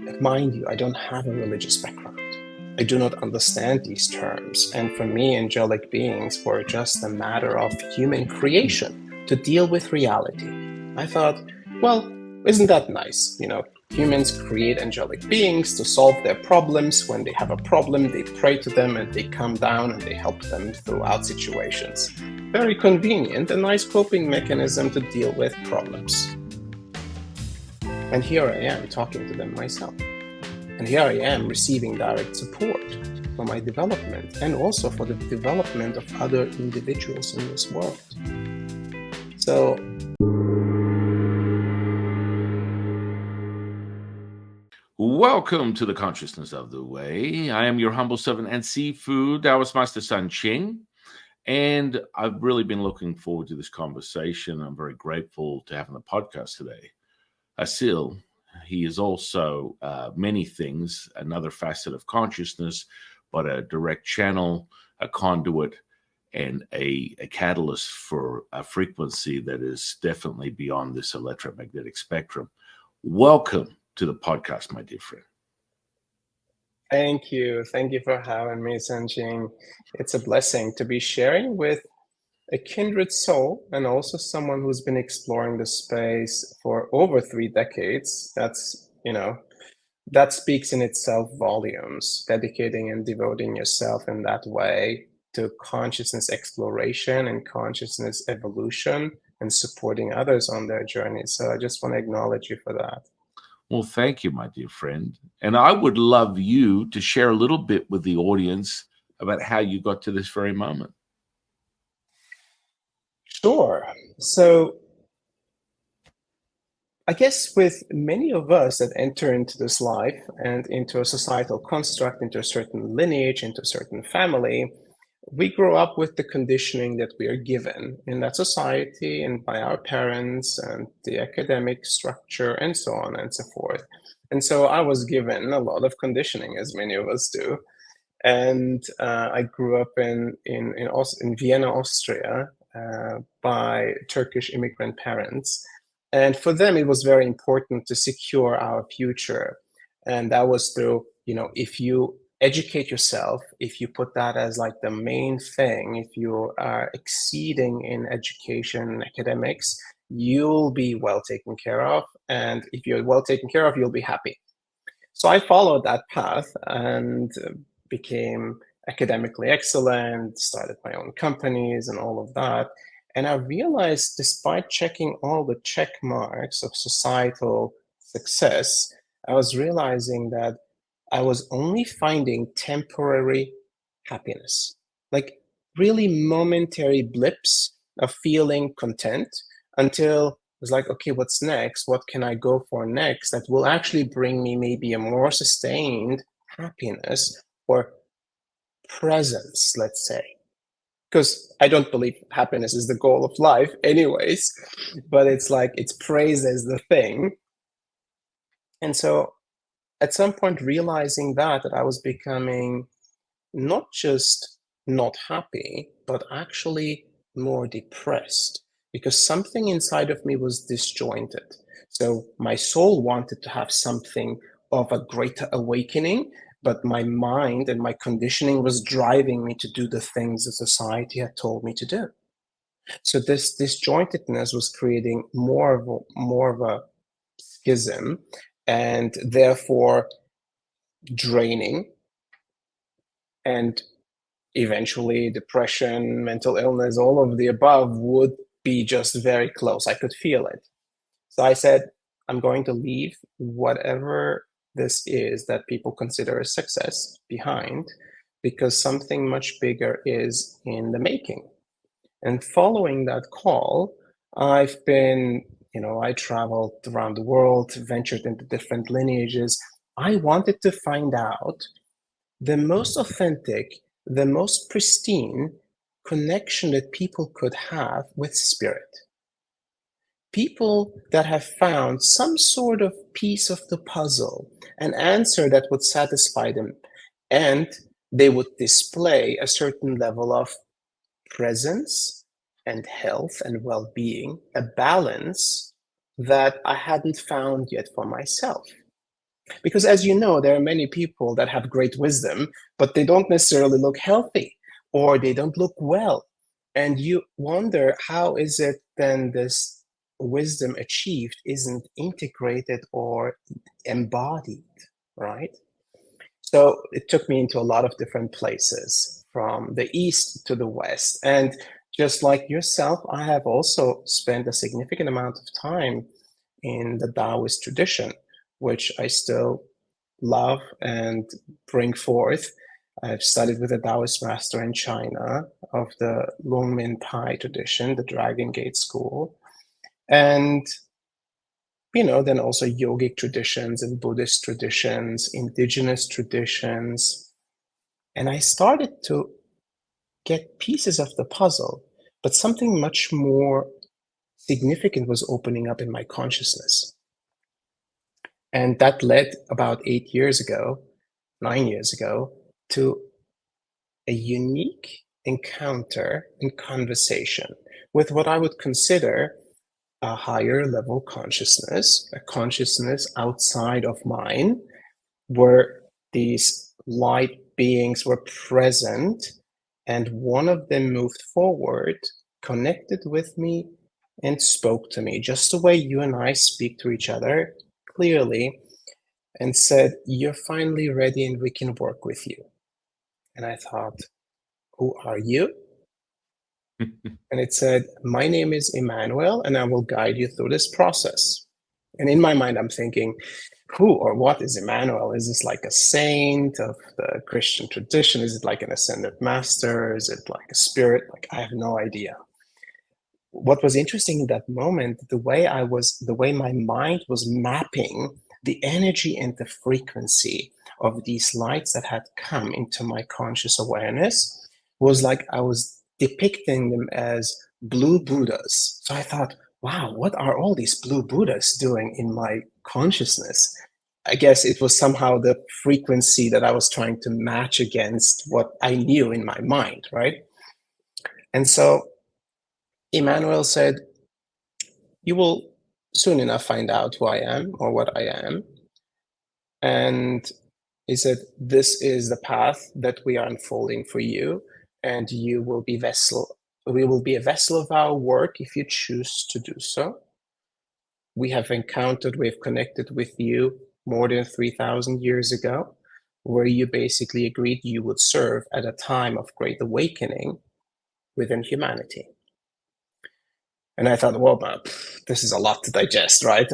Mind you, I don't have a religious background. I do not understand these terms, and for me, angelic beings were just a matter of human creation to deal with reality. I thought, well, isn't that nice? Humans create angelic beings to solve their problems. When they have a problem, they pray to them and they come down and they help them throughout situations. Very convenient, a nice coping mechanism to deal with problems. And here I am talking to them myself. And here I am receiving direct support for my development and also for the development of other individuals in this world. So, welcome to the Consciousness of the Way. I am your humble servant and seafood Taoist Master San Qing. And I've really been looking forward to this conversation. I'm very grateful to have on the podcast today Asil. He is also many things, another facet of consciousness, but a direct channel, a conduit, and a catalyst for a frequency that is definitely beyond this electromagnetic spectrum. Welcome to the podcast, my dear friend. Thank you. Thank you for having me, San Qing. It's a blessing to be sharing with a kindred soul and also someone who's been exploring the space for over 3 decades. That speaks in itself volumes. Dedicating and devoting yourself in that way to consciousness exploration and consciousness evolution and supporting others on their journey. So I just want to acknowledge you for that. Well, thank you, my dear friend. And I would love you to share a little bit with the audience about how you got to this very moment. Sure. So I guess with many of us that enter into this life and into a societal construct, into a certain lineage, into a certain family, we grow up with the conditioning that we are given in that society and by our parents and the academic structure and so on and so forth. And so I was given a lot of conditioning, as many of us do. And I grew up in Vienna, Austria, by Turkish immigrant parents. And for them, it was very important to secure our future. And that was through, if you educate yourself, if you put that as like the main thing, if you are exceeding in education and academics, you'll be well taken care of. And if you're well taken care of, you'll be happy. So I followed that path and became academically excellent, started my own companies and all of that. And I realized, despite checking all the check marks of societal success, I was realizing that I was only finding temporary happiness, like really momentary blips of feeling content until it's like, okay, what's next? What can I go for next that will actually bring me maybe a more sustained happiness or presence, let's say? Because I don't believe happiness is the goal of life, anyways, but it's like it's praise as the thing. And so at some point, realizing that I was becoming not just not happy, but actually more depressed because something inside of me was disjointed. So my soul wanted to have something of a greater awakening, but my mind and my conditioning was driving me to do the things that society had told me to do. So this disjointedness was creating more of a schism and therefore draining, and eventually depression, mental illness, all of the above would be just very close. I could feel it. So I said, I'm going to leave whatever this is that people consider a success behind because something much bigger is in the making. And following that call, I've been, I traveled around the world, ventured into different lineages. I wanted to find out the most authentic, the most pristine connection that people could have with spirit. People that have found some sort of piece of the puzzle, an answer that would satisfy them, and they would display a certain level of presence and health and well-being, a balance that I hadn't found yet for myself. Because as you know, there are many people that have great wisdom, but they don't necessarily look healthy or they don't look well. And you wonder, how is it then this wisdom achieved isn't integrated or embodied, right? So it took me into a lot of different places, from the east to the west. And just like yourself, I have also spent a significant amount of time in the Taoist tradition, which I still love and bring forth. I've studied with a Taoist master in China of the Longmin Tai tradition, the Dragon Gate school. And then also yogic traditions and Buddhist traditions, indigenous traditions. And I started to get pieces of the puzzle, but something much more significant was opening up in my consciousness. And that led about 8 years ago, 9 years ago, to a unique encounter and conversation with what I would consider a higher level consciousness, a consciousness outside of mine, where these light beings were present, and one of them moved forward, connected with me, and spoke to me, just the way you and I speak to each other clearly, and said, "You're finally ready and we can work with you." And I thought, "Who are you?" And it said, "My name is Emmanuel, and I will guide you through this process." And in my mind, I'm thinking, who or what is Emmanuel? Is this like a saint of the Christian tradition? Is it like an ascended master? Is it like a spirit? Like, I have no idea. What was interesting in that moment, the way my mind was mapping the energy and the frequency of these lights that had come into my conscious awareness, was like I was depicting them as blue Buddhas. So I thought, wow, what are all these blue Buddhas doing in my consciousness? I guess it was somehow the frequency that I was trying to match against what I knew in my mind, right? And so Emmanuel said, "You will soon enough find out who I am or what I am." And he said, "This is the path that we are unfolding for you, and we will be a vessel of our work if you choose to do so. We have connected with you more than 3,000 years ago, where you basically agreed you would serve at a time of great awakening within humanity." And I thought, well, but this is a lot to digest, right?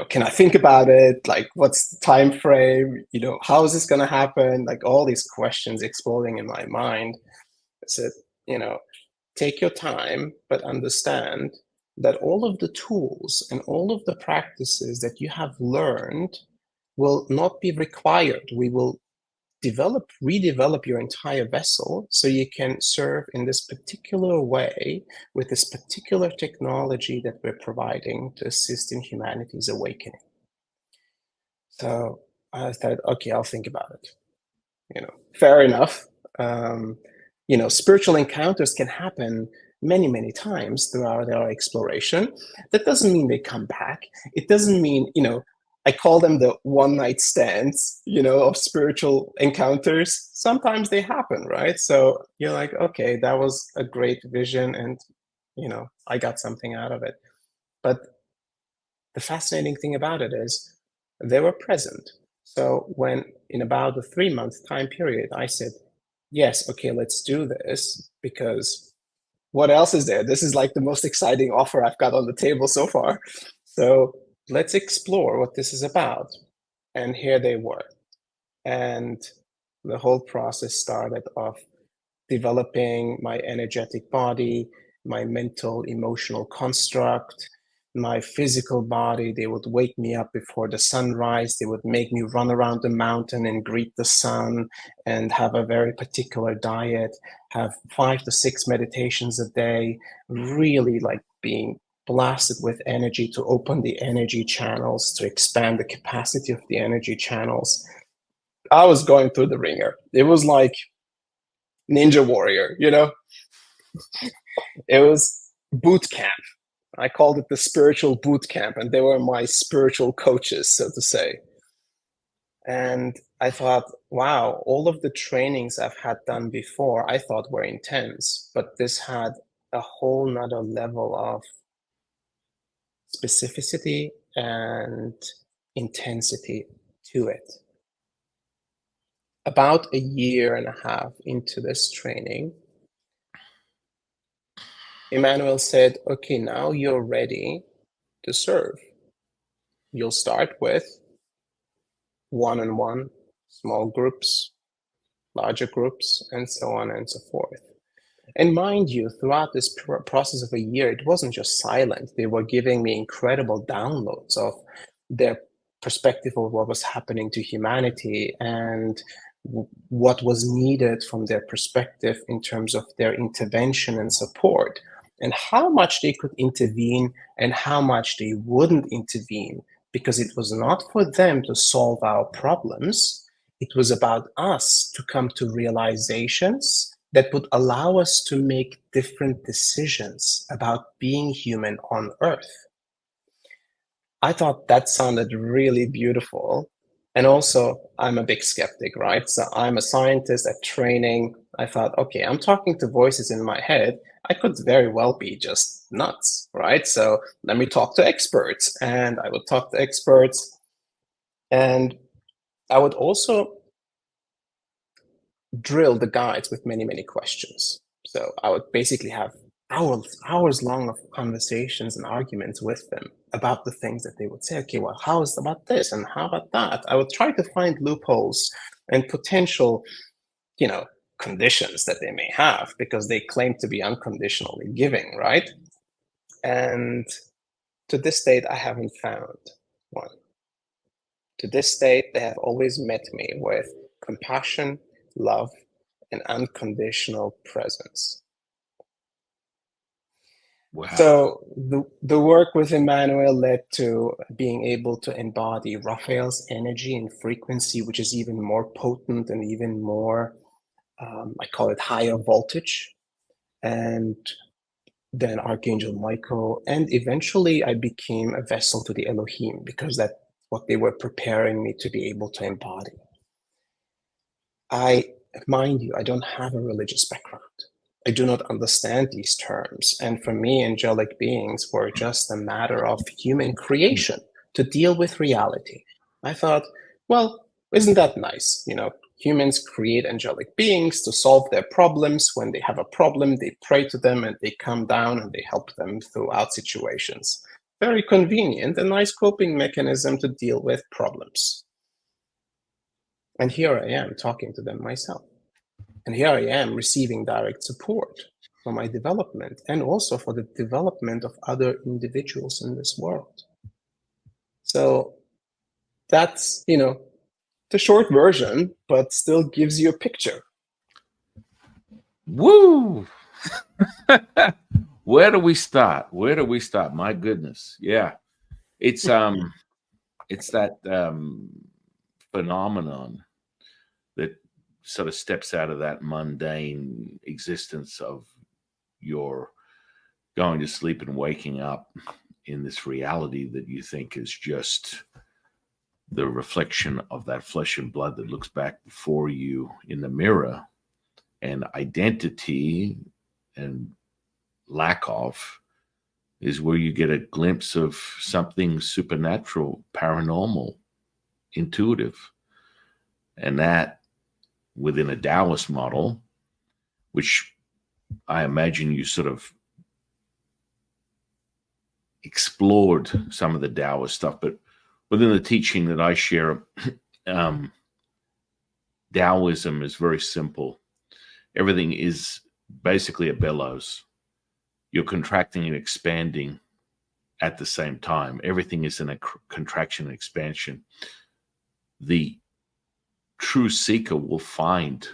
Can I think about it? Like, what's the time frame? How is this going to happen? Like, all these questions exploding in my mind. I said, take your time, but understand that all of the tools and all of the practices that you have learned will not be required. We will redevelop your entire vessel so you can serve in this particular way with this particular technology that we're providing to assist in humanity's awakening. So I thought, okay, I'll think about it. Fair enough. Spiritual encounters can happen many, many times throughout our exploration. That doesn't mean they come back. It doesn't mean, I call them the one night stands, of spiritual encounters. Sometimes they happen, right? So you're like, okay, that was a great vision and, I got something out of it. But the fascinating thing about it is they were present. So when in about a 3-month time period, I said, yes, okay, let's do this, because what else is there? This is like the most exciting offer I've got on the table so far. So let's explore what this is about. And here they were. And the whole process started off developing my energetic body, my mental, emotional construct, my physical body. They would wake me up before the sunrise. They would make me run around the mountain and greet the sun and have a very particular diet, have 5 to 6 meditations a day, really like being blasted with energy to open the energy channels, to expand the capacity of the energy channels. I was going through the ringer. It was like Ninja Warrior, It was boot camp. I called it the spiritual boot camp, and they were my spiritual coaches, so to say. And I thought, wow, all of the trainings I've had done before, I thought were intense, but this had a whole nother level of specificity and intensity to it. About a year and a half into this training, Emmanuel said, okay, now you're ready to serve. You'll start with one-on-one, small groups, larger groups, and so on and so forth. And mind you, throughout this process of a year, it wasn't just silent. They were giving me incredible downloads of their perspective of what was happening to humanity and what was needed from their perspective in terms of their intervention and support, and how much they could intervene and how much they wouldn't intervene, because it was not for them to solve our problems. It was about us to come to realizations that would allow us to make different decisions about being human on Earth. I thought that sounded really beautiful. And also, I'm a big skeptic, right? So I'm a scientist at training. I thought, okay, I'm talking to voices in my head. I could very well be just nuts, right? So let me talk to experts. And I would talk to experts. And I would also drill the guides with many, many questions. So I would basically have hours long of conversations and arguments with them about the things that they would say. Okay, well, how is about this and how about that? I would try to find loopholes and potential, conditions that they may have, because they claim to be unconditionally giving, right? And to this date, I haven't found one. To this date, they have always met me with compassion, love, and unconditional presence. Wow. So the work with Emmanuel led to being able to embody Raphael's energy and frequency, which is even more potent and even more, I call it higher voltage, and then Archangel Michael. And eventually I became a vessel to the Elohim, because that's what they were preparing me to be able to embody. Mind you, I don't have a religious background. I do not understand these terms. And for me, angelic beings were just a matter of human creation to deal with reality. I thought, well, isn't that nice? Humans create angelic beings to solve their problems. When they have a problem, they pray to them and they come down and they help them throughout situations. Very convenient, a nice coping mechanism to deal with problems. And here I am talking to them myself. And here I am receiving direct support for my development and also for the development of other individuals in this world. So that's, the short version, but still gives you a picture. Woo! Where do we start? My goodness. Yeah. It's that phenomenon that sort of steps out of that mundane existence of your going to sleep and waking up in this reality that you think is just the reflection of that flesh and blood that looks back before you in the mirror, and identity and lack of is where you get a glimpse of something supernatural, paranormal, intuitive. And that within a Taoist model, which I imagine you sort of explored some of the Taoist stuff, but within the teaching that I share, Taoism is very simple. Everything is basically a bellows. You're contracting and expanding at the same time. Everything is in a contraction and expansion. The true seeker will find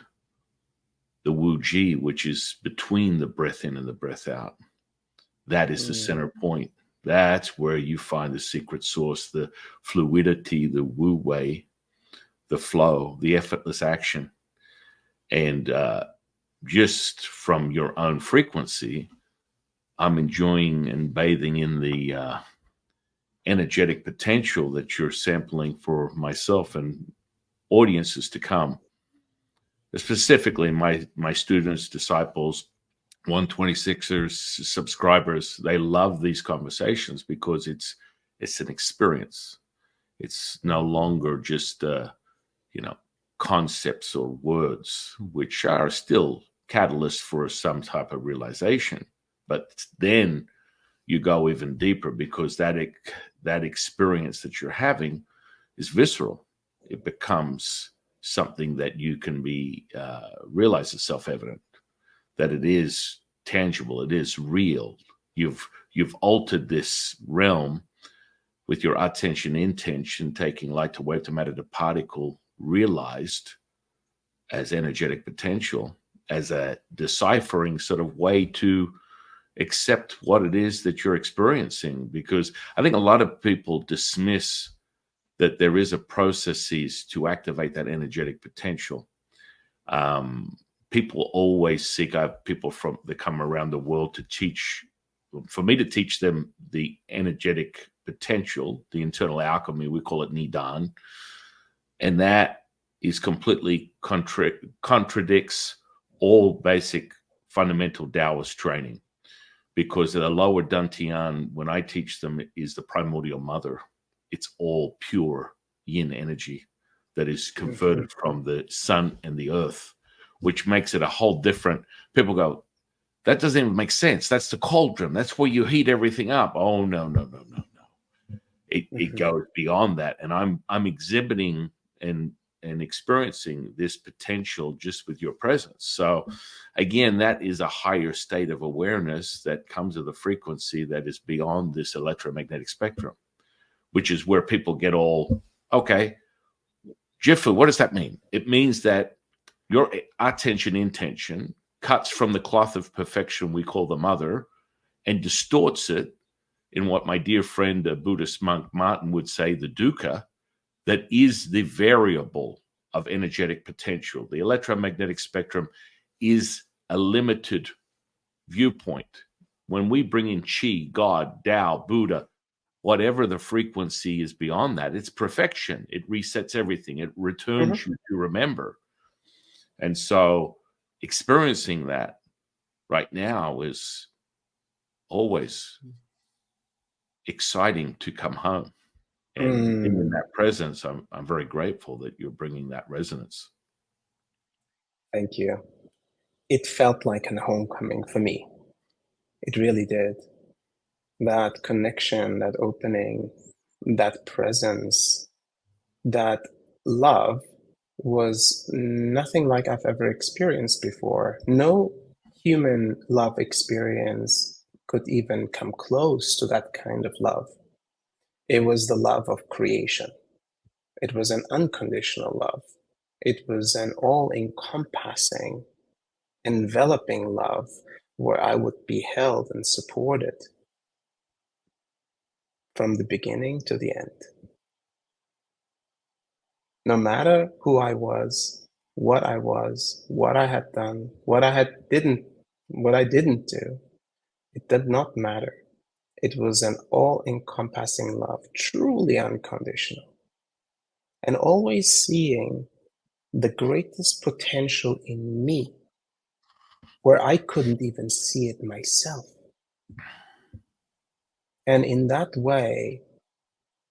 the Wu Ji, which is between the breath in and the breath out. That is the center point. That's where you find the secret source, the fluidity, the Wu Wei, the flow, the effortless action. And just from your own frequency, I'm enjoying and bathing in the energetic potential that you're sampling for myself and audiences to come, specifically my students, disciples, 126ers, subscribers. They love these conversations because it's an experience. It's no longer just concepts or words, which are still catalysts for some type of realization. But then you go even deeper, because that experience that you're having is visceral. It becomes something that you can be realize is self-evident, that it is tangible, it is real. You've altered this realm with your attention intention, taking light to wave to matter to particle, realized as energetic potential, as a deciphering sort of way to accept what it is that you're experiencing. Because I think a lot of people dismiss that there is a processes to activate that energetic potential. People always seek out people that come around the world to teach, for me to teach them the energetic potential, the internal alchemy, we call it Nidan. And that is completely contradicts all basic fundamental Taoist training. Because the lower Dantian, when I teach them, is the primordial mother. It's all pure yin energy that is converted from the sun and the earth, which makes it a whole different. People go, that doesn't even make sense. That's the cauldron. That's where you heat everything up. Oh, no. It goes beyond that. And I'm exhibiting and experiencing this potential just with your presence. So again, that is a higher state of awareness that comes with a frequency that is beyond this electromagnetic spectrum, which is where people get all, okay, Jifu, what does that mean? It means that your attention intention cuts from the cloth of perfection we call the mother and distorts it in what my dear friend, Buddhist monk Martin would say, the dukkha, that is the variable of energetic potential. The electromagnetic spectrum is a limited viewpoint. When we bring in Qi, God, Tao, Buddha, whatever the frequency is beyond that, it's perfection. It resets everything. It returns you to remember. And so experiencing that right now is always exciting to come home. And being in that presence, I'm very grateful that you're bringing that resonance. Thank you. It felt like a homecoming for me. It really did. That connection, that opening, that presence, that love was nothing like I've ever experienced before. No human love experience could even come close to that kind of love. It was the love of creation. It was an unconditional love. It was an all-encompassing, enveloping love where I would be held and supported from the beginning to the end. No matter who I was, what I had done, what I didn't do, it did not matter. It was an all-encompassing love, truly unconditional, and always seeing the greatest potential in me where I couldn't even see it myself. And in that way,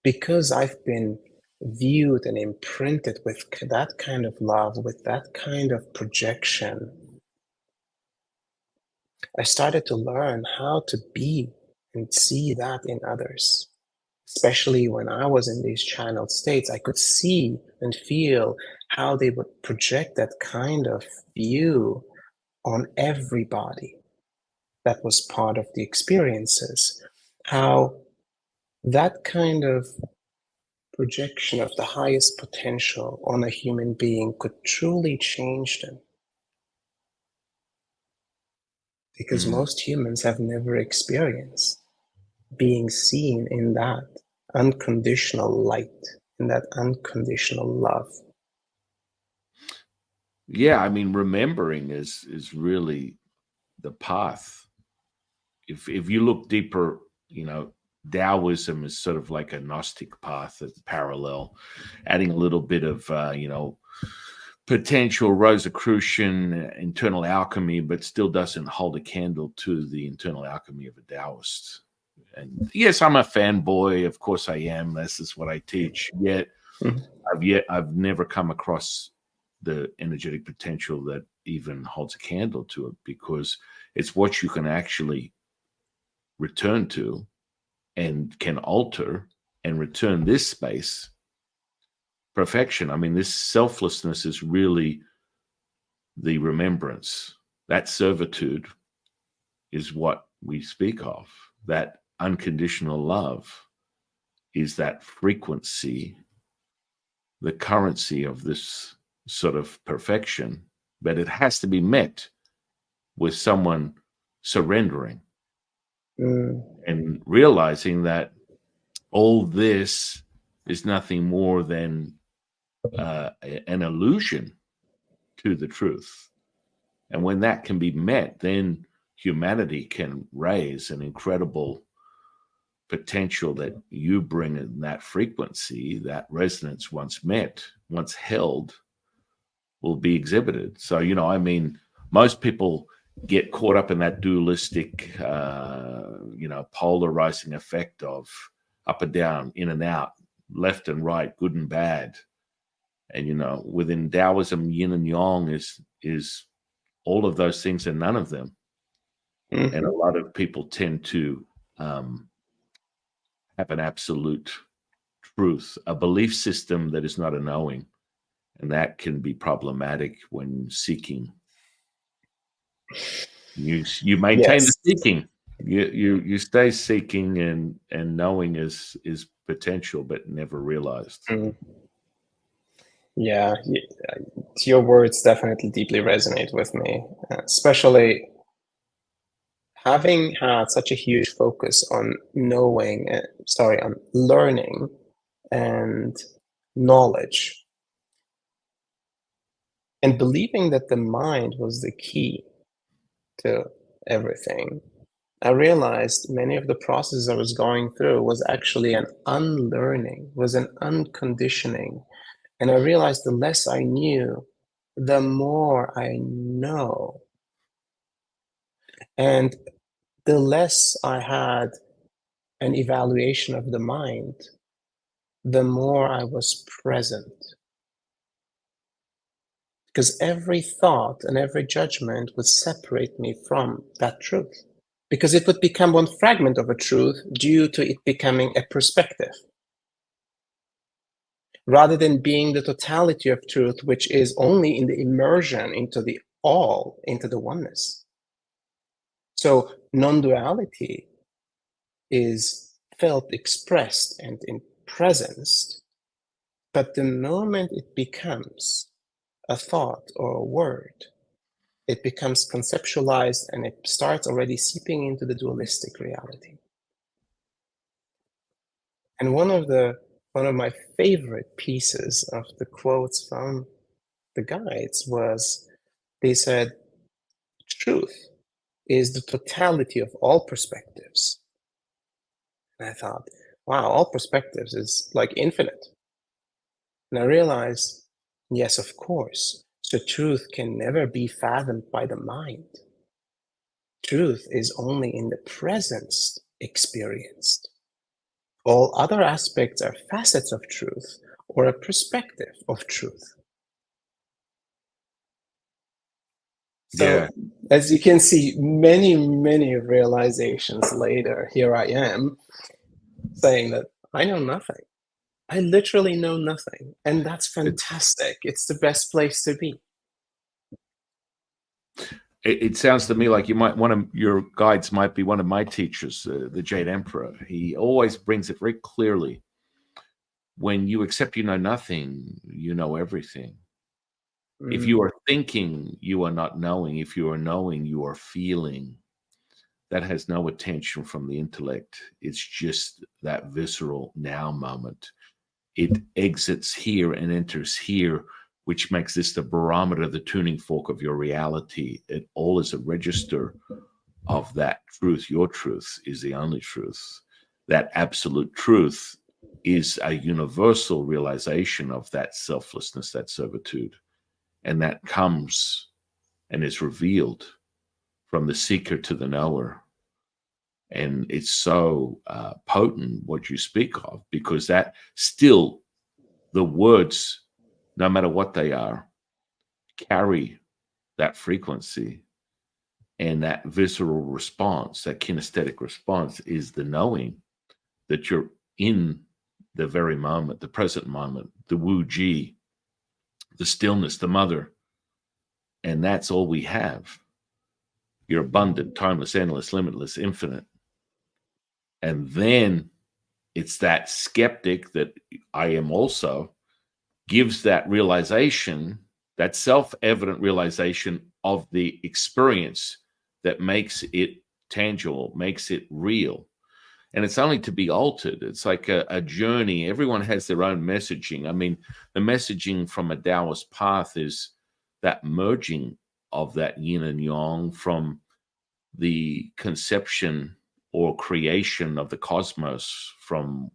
because I've been viewed and imprinted with that kind of love, with that kind of projection, I started to learn how to be and see that in others. Especially when I was in these channeled states, I could see and feel how they would project that kind of view on everybody that was part of the experiences. How that kind of projection of the highest potential on a human being could truly change them. Because most humans have never experienced being seen in that unconditional light, in that unconditional love. Yeah, I mean, remembering is really the path. If you look deeper, Taoism is sort of like a Gnostic path that's parallel, adding a little bit of potential Rosicrucian internal alchemy, but still doesn't hold a candle to the internal alchemy of a Taoist. And yes, I'm a fanboy. Of course I am. This is what I teach. Yet I've never come across the energetic potential that even holds a candle to it, because it's what you can actually return to and can alter and return this space perfection. I mean, this selflessness is really the remembrance. That servitude is what we speak of. That unconditional love is that frequency, the currency of this sort of perfection, but it has to be met with someone surrendering and realizing that all this is nothing more than an illusion to the truth. And when that can be met, then humanity can raise an incredible potential that you bring in that frequency, that resonance once met, once held, will be exhibited. So, I mean, most people get caught up in that dualistic, polarizing effect of up and down, in and out, left and right, good and bad. And, within Taoism, yin and yang is all of those things and none of them. And a lot of people tend to have an absolute truth, a belief system that is not a knowing. And that can be problematic when seeking. You maintain the seeking. You stay seeking, and knowing is potential but never realized. Yeah, your words definitely deeply resonate with me, especially having had such a huge focus on on learning and knowledge, and believing that the mind was the key to everything. I realized many of the processes I was going through was actually an unlearning, was an unconditioning. And I realized the less I knew, the more I know. And the less I had an evaluation of the mind, the more I was present. Because every thought and every judgment would separate me from that truth. Because it would become one fragment of a truth due to it becoming a perspective, rather than being the totality of truth, which is only in the immersion into the all, into the oneness. So non-duality is felt, expressed, and in presence, but the moment it becomes a thought or a word, it becomes conceptualized and it starts already seeping into the dualistic reality. And one of my favorite pieces of the quotes from the guides was, they said, truth is the totality of all perspectives. And I thought, wow, all perspectives is like infinite. And I realized, yes, of course, so truth can never be fathomed by the mind. Truth is only in the presence experienced. All other aspects are facets of truth or a perspective of truth. So, as you can see, many, many realizations later, here I am saying that I know nothing. I literally know nothing. And that's fantastic. It's the best place to be. It sounds to me like one of your guides might be one of my teachers, the Jade Emperor. He always brings it very clearly. When you accept you know nothing, you know everything. If you are thinking, you are not knowing. If you are knowing, you are feeling. That has no attention from the intellect. It's just that visceral now moment. It exits here and enters here, which makes this the barometer, the tuning fork of your reality. It all is a register of that truth. Your truth is the only truth. That absolute truth is a universal realization of that selflessness, that servitude. And that comes and is revealed from the seeker to the knower. And it's so potent what you speak of, because that still, the words, no matter what they are, carry that frequency. And that visceral response, that kinesthetic response, is the knowing that you're in the very moment, the present moment, the Wu Ji, the stillness, the mother. And that's all we have. You're abundant, timeless, endless, limitless, infinite. And then it's that skeptic that I am also gives that realization, that self-evident realization of the experience that makes it tangible, makes it real. And it's only to be altered. It's like a journey. Everyone has their own messaging. I mean, the messaging from a Taoist path is that merging of that yin and yang, from the conception or creation of the cosmos from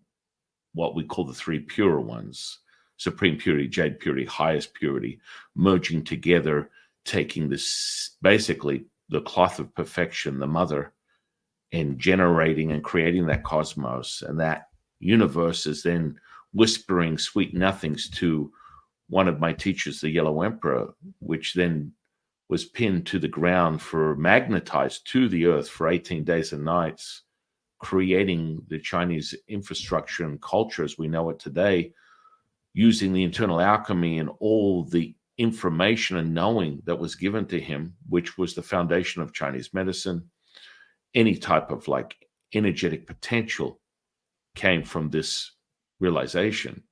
what we call the three pure ones: supreme purity, jade purity, highest purity, merging together, taking this, basically the cloth of perfection, the mother, and generating and creating that cosmos. And that universe is then whispering sweet nothings to one of my teachers, the Yellow Emperor, which then was pinned to the ground, magnetized to the earth for 18 days and nights, creating the Chinese infrastructure and culture as we know it today, using the internal alchemy and all the information and knowing that was given to him, which was the foundation of Chinese medicine. Any type of like energetic potential came from this realization.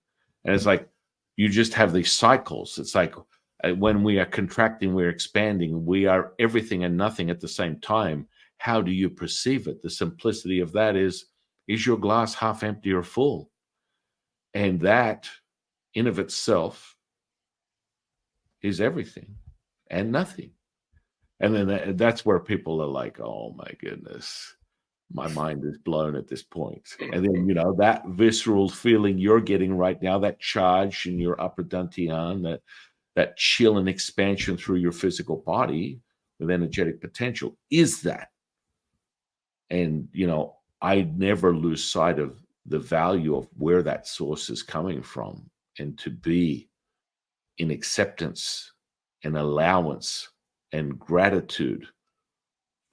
And it's like, you just have these cycles. It's like when we are contracting, we're expanding, we are everything and nothing at the same time. How do you perceive it? The simplicity of that is your glass half empty or full? And that in of itself is everything and nothing. And then that's where people are like, oh my goodness, my mind is blown at this point. And then, that visceral feeling you're getting right now, that charge in your upper dantian, that chill and expansion through your physical body with energetic potential, is that. And, I never lose sight of the value of where that source is coming from, and to be in acceptance and allowance and gratitude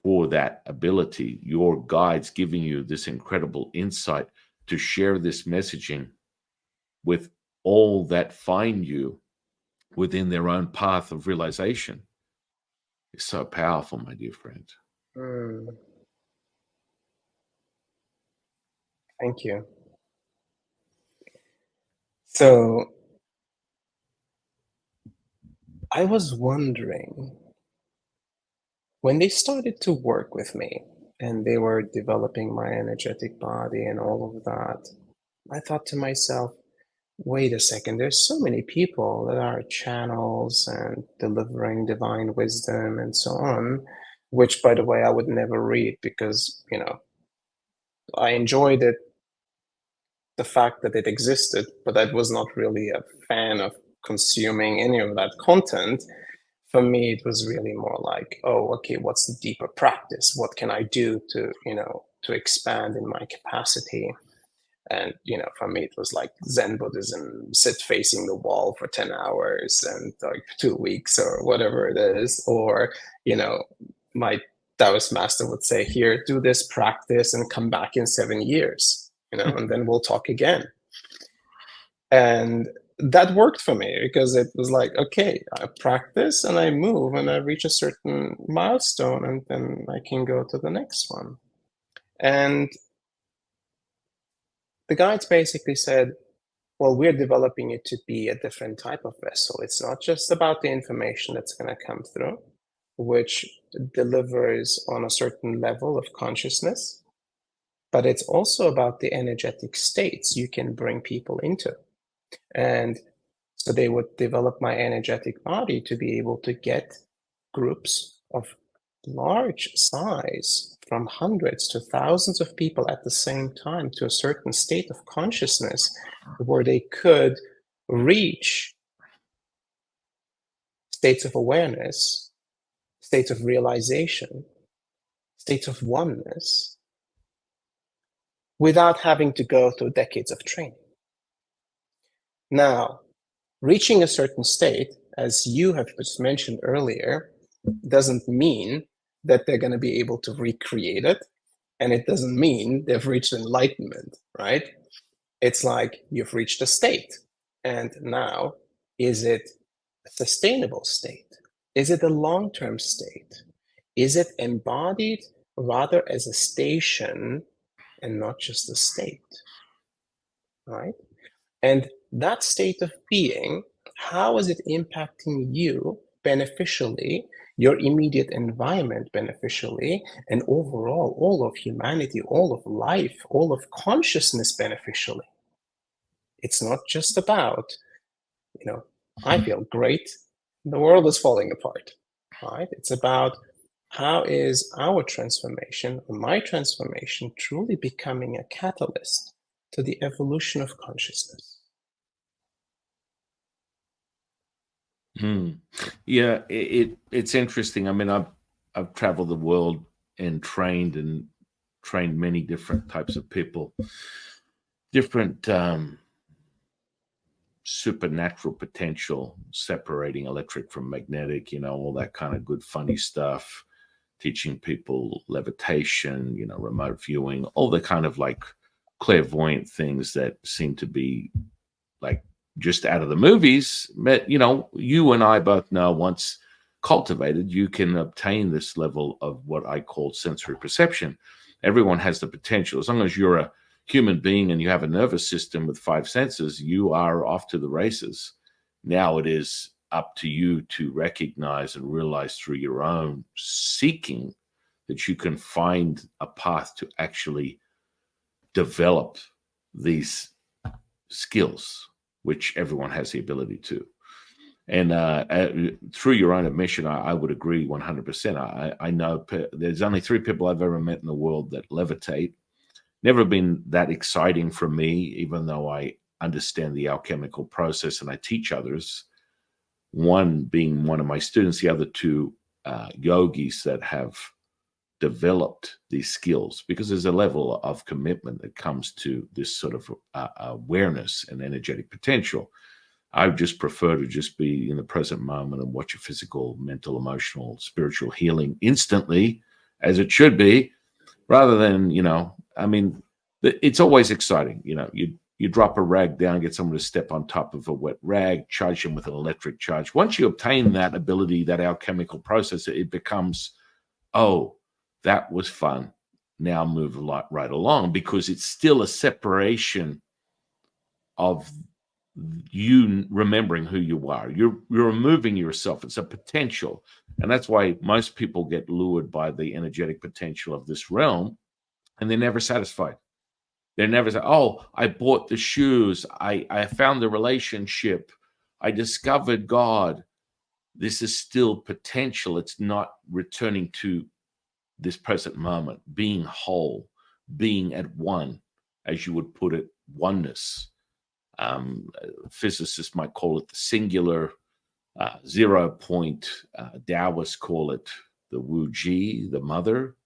for that ability. Your guides giving you this incredible insight to share this messaging with all that find you within their own path of realization is so powerful, my dear friend. Thank you. So I was wondering, when they started to work with me and they were developing my energetic body and all of that, I thought to myself, wait a second, there's so many people that are channels and delivering divine wisdom and so on, which, by the way, I would never read because, I enjoyed it, the fact that it existed, but I was not really a fan of consuming any of that content. For me, it was really more like, oh, okay, what's the deeper practice? What can I do to expand in my capacity? And, for me, it was like Zen Buddhism, sit facing the wall for 10 hours and like 2 weeks or whatever it is. Or, my Taoist master would say, here, do this practice and come back in 7 years, and then we'll talk again. And that worked for me because it was like, okay, I practice and I move and I reach a certain milestone and then I can go to the next one. And the guides basically said, well, we're developing it to be a different type of vessel. It's not just about the information that's going to come through, which delivers on a certain level of consciousness, but it's also about the energetic states you can bring people into. And so they would develop my energetic body to be able to get groups of large size, from hundreds to thousands of people at the same time, to a certain state of consciousness where they could reach states of awareness, states of realization, states of oneness, without having to go through decades of training. Now, reaching a certain state, as you have just mentioned earlier, doesn't mean that they're going to be able to recreate it, and it doesn't mean they've reached enlightenment, right? It's like you've reached a state, and now, is it a sustainable state? Is it a long-term state? Is it embodied rather as a station and not just a state, right? And that state of being, how is it impacting you beneficially, your immediate environment beneficially, and overall, all of humanity, all of life, all of consciousness beneficially? It's not just about, I feel great, the world is falling apart, right? It's about how is our transformation, or my transformation, truly becoming a catalyst to the evolution of consciousness? Yeah, it's interesting. I mean, I've traveled the world and trained many different types of people, different supernatural potential, separating electric from magnetic, all that kind of good, funny stuff, teaching people levitation, remote viewing, all the kind of like clairvoyant things that seem to be like just out of the movies. But, you and I both know once cultivated, you can obtain this level of what I call sensory perception. Everyone has the potential. As long as you're a human being and you have a nervous system with 5 senses, you are off to the races. Now it is up to you to recognize and realize through your own seeking that you can find a path to actually develop these skills, which everyone has the ability to. And through your own admission, I would agree 100%. I know there's only 3 people I've ever met in the world that levitate. Never been that exciting for me, even though I understand the alchemical process and I teach others. One being one of my students, the other 2 yogis that have developed these skills, because there's a level of commitment that comes to this sort of awareness and energetic potential. I just prefer to just be in the present moment and watch a physical, mental, emotional, spiritual healing instantly, as it should be, rather than, I mean, it's always exciting. You drop a rag down, get someone to step on top of a wet rag, charge them with an electric charge. Once you obtain that ability, that alchemical process, it becomes, oh, that was fun. Now move right along, because it's still a separation of you remembering who you are. You're removing yourself. It's a potential. And that's why most people get lured by the energetic potential of this realm, and they're never satisfied. They're never say, oh, I bought the shoes. I found the relationship. I discovered God. This is still potential. It's not returning to this present moment, being whole, being at one, as you would put it, oneness. Physicists might call it the singular, 0 point. Taoists call it the Wu Ji, the mother.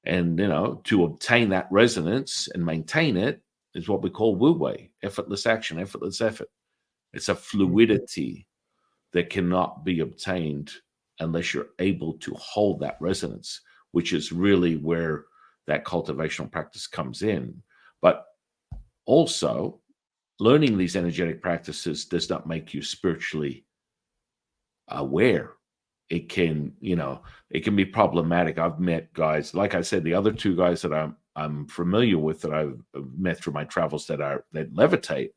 And, to obtain that resonance and maintain it is what we call Wu Wei, effortless action, effortless effort. It's a fluidity that cannot be obtained unless you're able to hold that resonance, which is really where that cultivational practice comes in. But also, learning these energetic practices does not make you spiritually aware. It can, it can be problematic. I've met guys, like I said, the other 2 guys that I'm familiar with, that I've met through my travels, that levitate.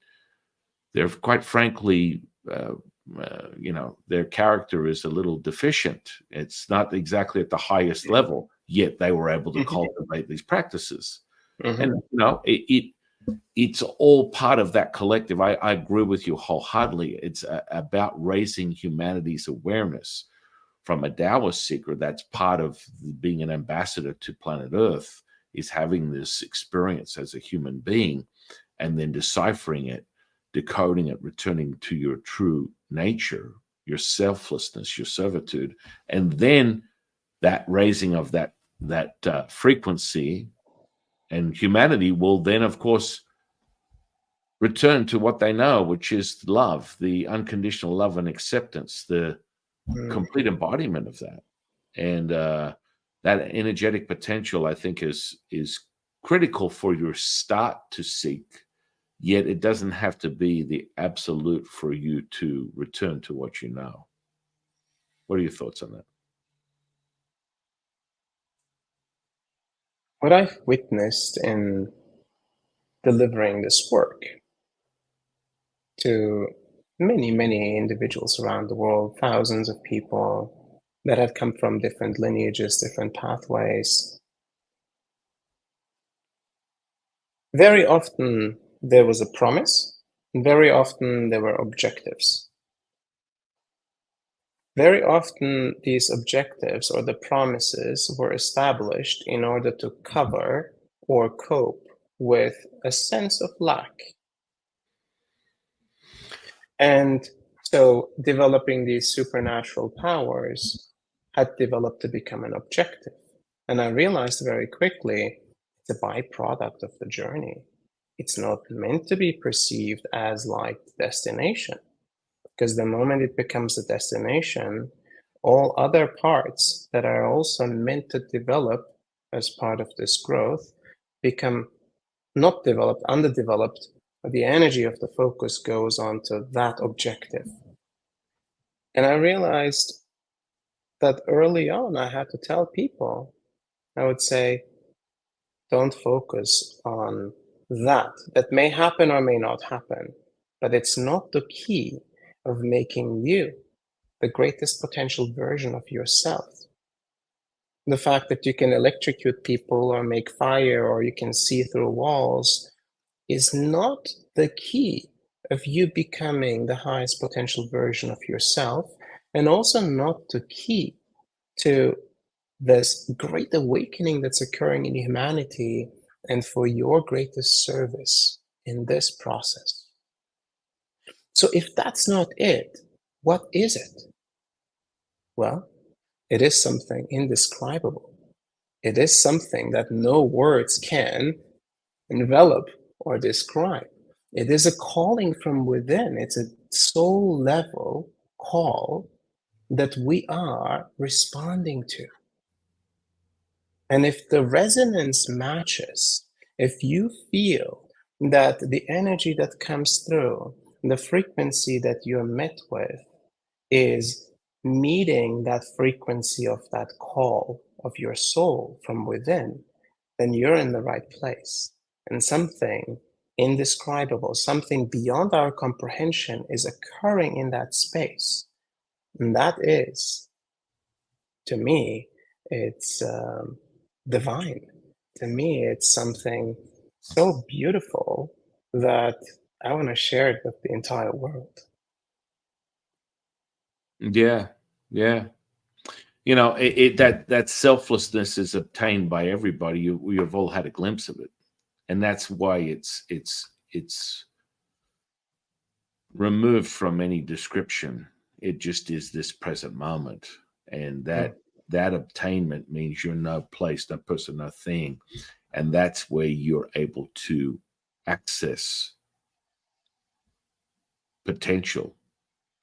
They're quite frankly, their character is a little deficient. It's not exactly at the highest level, yet they were able to cultivate these practices. And it's all part of that collective. I agree with you wholeheartedly. It's about raising humanity's awareness. From a Taoist seeker, that's part of being an ambassador to planet Earth, is having this experience as a human being and then deciphering it, decoding it, returning to your true nature, your selflessness, your servitude, and then that raising of that frequency, and humanity will then, of course, return to what they know, which is love, the unconditional love and acceptance, the complete embodiment of that. And that energetic potential, I think, is critical for your start to seek, yet it doesn't have to be the absolute for you to return to what you know. What are your thoughts on that? What I've witnessed in delivering this work to many, many individuals around the world, thousands of people that have come from different lineages, different pathways. Very often there was a promise, and very often there were objectives. Very often these objectives or the promises were established in order to cover or cope with a sense of lack. And so developing these supernatural powers had developed to become an objective. And I realized very quickly it's a byproduct of the journey. It's not meant to be perceived as like the destination, because the moment it becomes a destination, all other parts that are also meant to develop as part of this growth become not developed, underdeveloped, but the energy of the focus goes on to that objective. And I realized that early on, I had to tell people, I would say, don't focus on that. That may happen or may not happen, but it's not the key of making you the greatest potential version of yourself. The fact that you can electrocute people or make fire or you can see through walls is not the key of you becoming the highest potential version of yourself, and also not the key to this great awakening that's occurring in humanity and for your greatest service in this process. So if that's not it, what is it? Well, it is something indescribable. It is something that no words can envelop or describe. It is a calling from within. It's a soul level call that we are responding to. And if the resonance matches, if you feel that the energy that comes through, the frequency that you're met with is meeting that frequency of that call of your soul from within, then you're in the right place. And something indescribable, something beyond our comprehension is occurring in that space. And that is, to me, it's divine. To me, it's something so beautiful that I want to share it with the entire world. Yeah, yeah. You know, that selflessness is obtained by everybody. We have all had a glimpse of it, and that's why it's removed from any description. It just is this present moment, and that obtainment means you're no place, no person, no thing, and that's where you're able to access potential,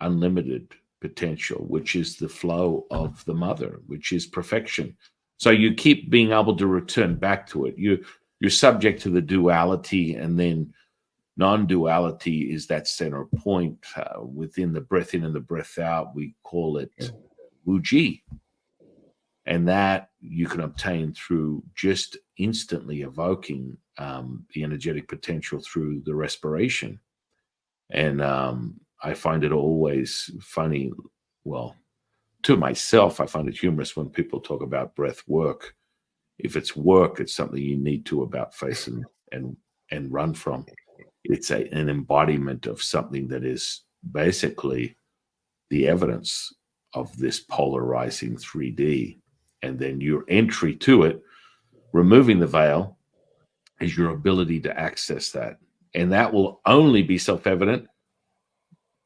unlimited potential, which is the flow of the mother, which is perfection. So you keep being able to return back to it. You're subject to the duality, and then non-duality is that center point within the breath in and the breath out. We call it Wu-Ji. And that you can obtain through just instantly evoking the energetic potential through the respiration. And I find it always funny. Well, to myself, I find it humorous when people talk about breath work. If it's work, it's something you need to about face and run from. It's an embodiment of something that is basically the evidence of this polarizing 3D. And then your entry to it, removing the veil, is your ability to access that. And that will only be self-evident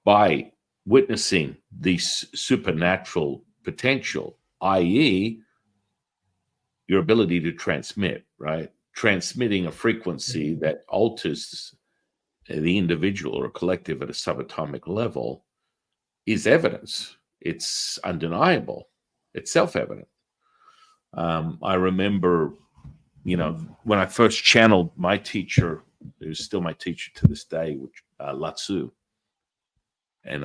by witnessing this supernatural potential, i.e., your ability to transmit, right? Transmitting a frequency that alters the individual or collective at a subatomic level is evidence. It's undeniable. It's self-evident. I remember, when I first channeled my teacher, who's still my teacher to this day, which Latsu, and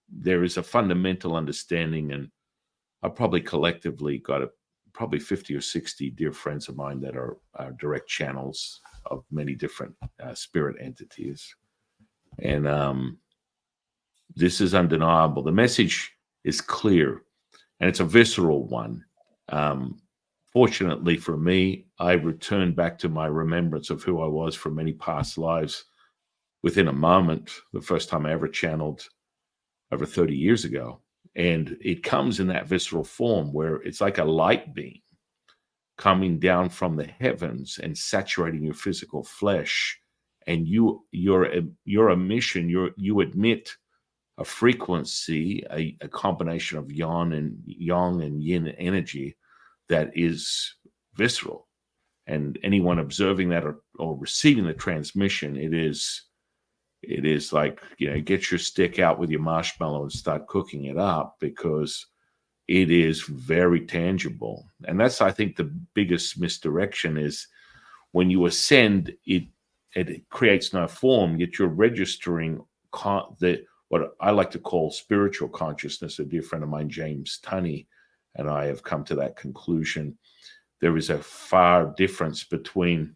there is a fundamental understanding, and I probably collectively got probably 50 or 60 dear friends of mine that are direct channels of many different spirit entities. And this is undeniable. The message is clear, and it's a visceral one. Fortunately for me, I returned back to my remembrance of who I was from many past lives within a moment, the first time I ever channeled over 30 years ago. And it comes in that visceral form where it's like a light beam coming down from the heavens and saturating your physical flesh. And your emission, you emit a frequency, a combination of yang and yin energy that is visceral. And anyone observing that or receiving the transmission, it is like, get your stick out with your marshmallow and start cooking it up, because it is very tangible. And that's, I think, the biggest misdirection is when you ascend, it creates no form, yet you're registering what I like to call spiritual consciousness. A dear friend of mine, James Tunney, and I have come to that conclusion. There is a far difference between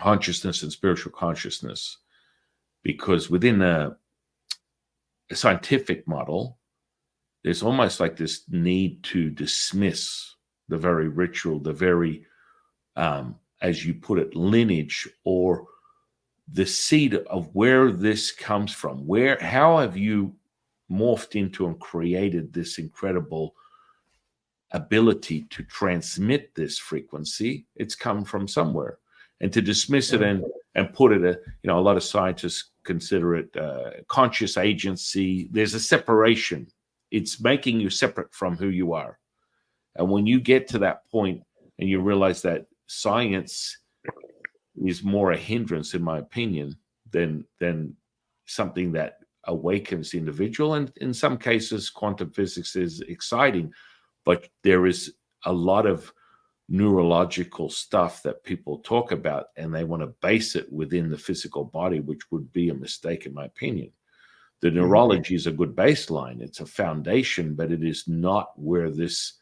consciousness and spiritual consciousness, because within a scientific model, there's almost like this need to dismiss the very ritual, the very, as you put it, lineage, or the seed of where this comes from. How have you morphed into and created this incredible ability to transmit this frequency? It's come from somewhere. And to dismiss it and put it, a lot of scientists consider it conscious agency. There's a separation. It's making you separate from who you are. And when you get to that point and you realize that science is more a hindrance, in my opinion, than something that awakens the individual. And in some cases, quantum physics is exciting, but there is a lot of neurological stuff that people talk about, and they want to base it within the physical body, which would be a mistake, in my opinion. The neurology is a good baseline. It's a foundation, but it is not where this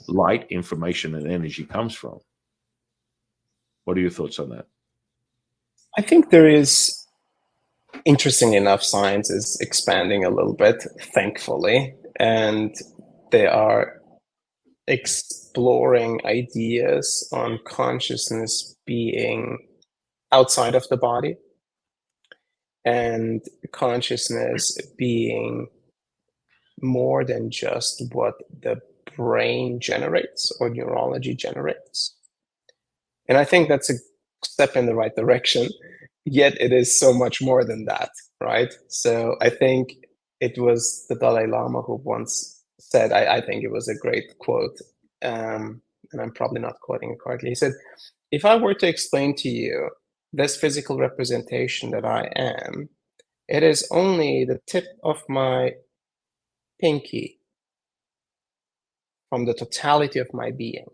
light, information, and energy comes from. What are your thoughts on that? I think there is, interestingly enough, science is expanding a little bit, thankfully, and they are exploring ideas on consciousness being outside of the body and consciousness being more than just what the brain generates or neurology generates. And I think that's a step in the right direction, yet it is so much more than that, right? So I think it was the Dalai Lama who once said, I think it was a great quote, and I'm probably not quoting it correctly. He said, if I were to explain to you this physical representation that I am, it is only the tip of my pinky from the totality of my being.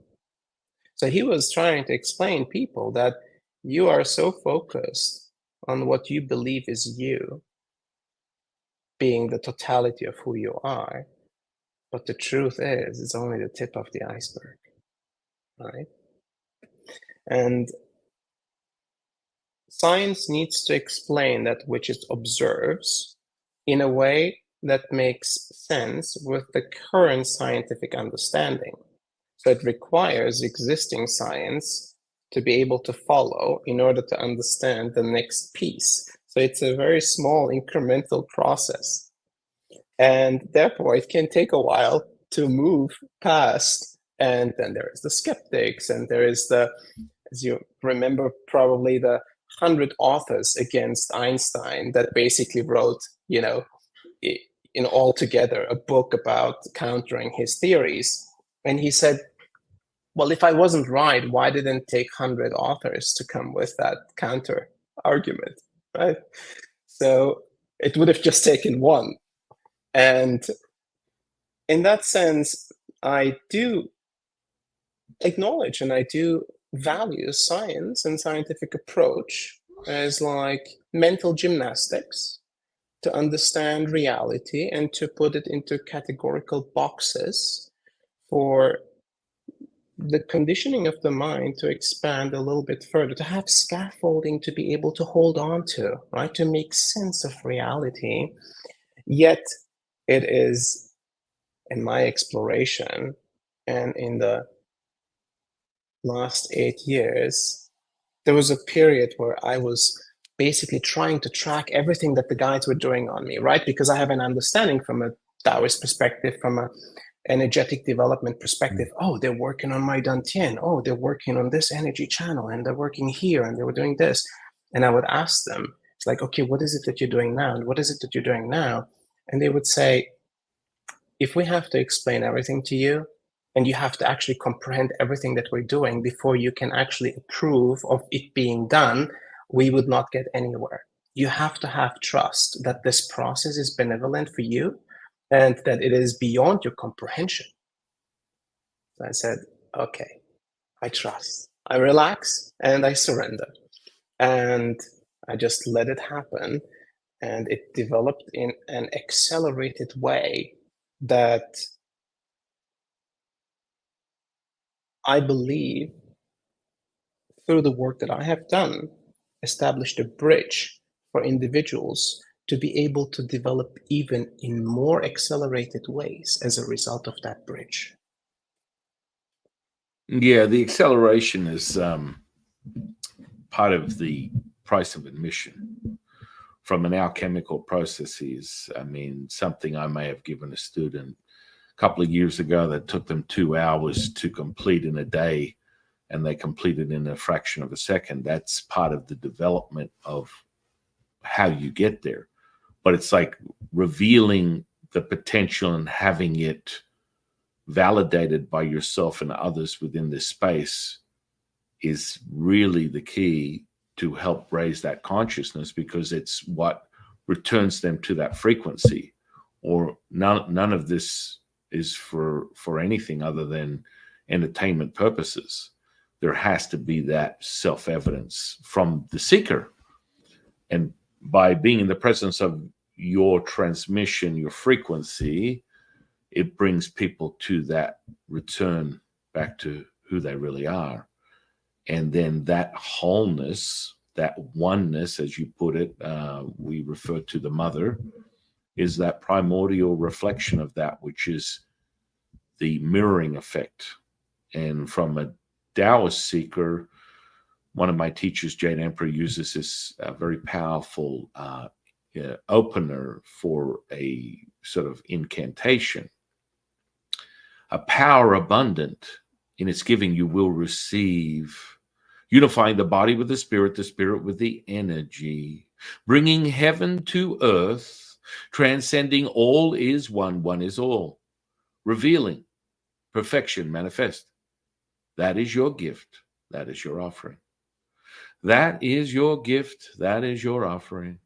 So he was trying to explain people that you are so focused on what you believe is you, being the totality of who you are, but the truth is, it's only the tip of the iceberg, right? And science needs to explain that which it observes in a way that makes sense with the current scientific understanding. So it requires existing science to be able to follow in order to understand the next piece. So it's a very small incremental process. And therefore, it can take a while to move past. And then there is the skeptics, and there is as you remember, probably the 100 authors against Einstein that basically wrote, altogether a book about countering his theories. And he said, well, if I wasn't right, why didn't it take 100 authors to come with that counter argument, right? So it would have just taken one. And in that sense, I do acknowledge and I do value science and scientific approach as like mental gymnastics to understand reality and to put it into categorical boxes for the conditioning of the mind to expand a little bit further, to have scaffolding to be able to hold on to, right? To make sense of reality. Yet it is, in my exploration and in the last 8 years, there was a period where I was basically trying to track everything that the guides were doing on me, right? Because I have an understanding from a Taoist perspective, from a energetic development perspective. Oh, they're working on my dantian. Oh, they're working on this energy channel, and they're working here, and they were doing this. And I would ask them, it's like, okay, what is it that you're doing now? And what is it that you're doing now? And they would say, if we have to explain everything to you, and you have to actually comprehend everything that we're doing before you can actually approve of it being done, we would not get anywhere. You have to have trust that this process is benevolent for you and that it is beyond your comprehension. So I said, okay, I trust. I relax and I surrender. And I just let it happen. And it developed in an accelerated way that I believe, through the work that I have done, established a bridge for individuals to be able to develop even in more accelerated ways as a result of that bridge. Yeah, the acceleration is part of the price of admission. From an alchemical processes, I mean, something I may have given a student a couple of years ago that took them 2 hours to complete in a day, and they completed in a fraction of a second. That's part of the development of how you get there. But it's like revealing the potential and having it validated by yourself and others within this space is really the key to help raise that consciousness, because it's what returns them to that frequency. Or none of this is for anything other than entertainment purposes. There has to be that self-evidence from the seeker. And by being in the presence of your transmission, your frequency, it brings people to that return back to who they really are. And then that wholeness, that oneness, as you put it, we refer to the mother, is that primordial reflection of that, which is the mirroring effect. And from a Taoist seeker, one of my teachers, Jade Emperor, uses this very powerful opener for a sort of incantation. A power abundant in its giving you will receive, unifying the body with the spirit with the energy, bringing heaven to earth, transcending all is one, one is all, revealing perfection manifest. That is your gift. That is your offering. That is your gift. That is your offering.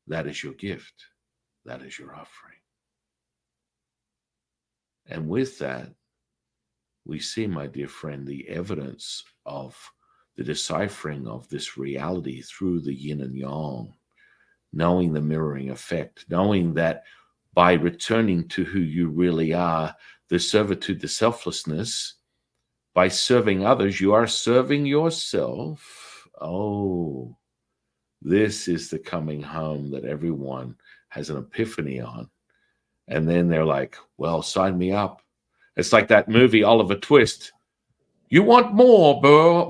That is your gift. That is your offering. And with that, we see, my dear friend, the evidence of the deciphering of this reality through the yin and yang, knowing the mirroring effect, knowing that by returning to who you really are, the servitude, the selflessness, by serving others, you are serving yourself. Oh, this is the coming home that everyone has an epiphany on. And then they're like, well, sign me up. It's like that movie, Oliver Twist. You want more,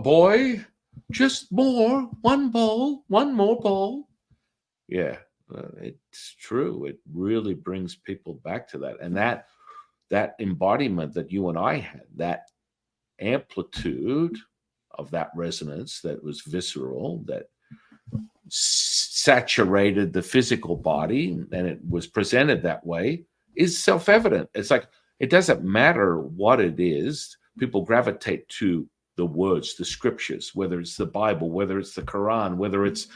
boy? Just more. One bowl, one more bowl. Yeah, it's true. It really brings people back to that. And that embodiment that you and I had, that amplitude of that resonance that was visceral, that saturated the physical body and it was presented that way is self-evident. It's like, it doesn't matter what it is. People gravitate to the words, the scriptures, whether it's the Bible, whether it's the Quran, whether it's,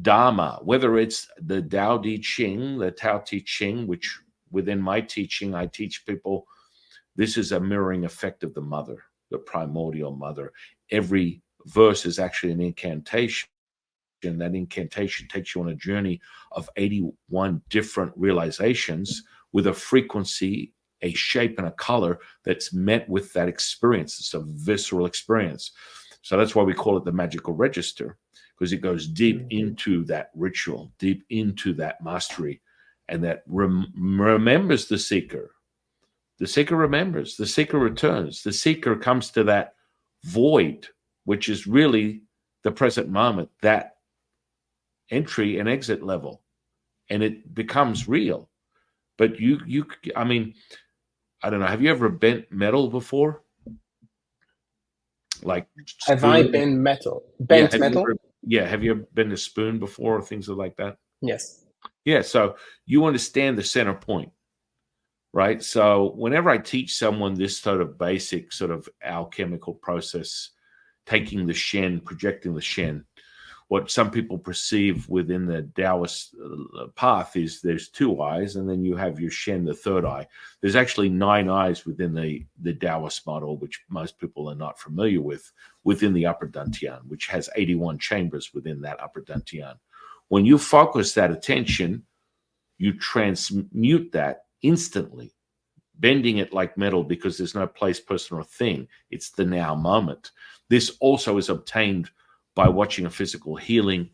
Dharma, whether it's the Tao Te Ching, the Tao Te Ching, which within my teaching, I teach people this is a mirroring effect of the mother, the primordial mother. Every verse is actually an incantation. That incantation takes you on a journey of 81 different realizations with a frequency, a shape, and a color that's met with that experience. It's a visceral experience. So that's why we call it the magical register, because it goes deep into that ritual, deep into that mastery, and that remembers the seeker. The seeker remembers, the seeker returns, the seeker comes to that void, which is really the present moment, that entry and exit level, and it becomes real. But I mean, I don't know, have you ever bent metal before? Like Have I been yeah, bent metal? have you ever been to spoon before or things like that? Yes. Yeah, so you understand the center point, right? So whenever I teach someone this sort of basic sort of alchemical process, taking the Shen, projecting the Shen, what some people perceive within the Taoist path is there's two eyes, and then you have your Shen, the third eye. There's actually 9 eyes within the Taoist model, which most people are not familiar with, within the upper dantian, which has 81 chambers within that upper dantian. When you focus that attention, you transmute that instantly, bending it like metal, because there's no place, person, or thing. It's the now moment. This also is obtained by watching a physical healing.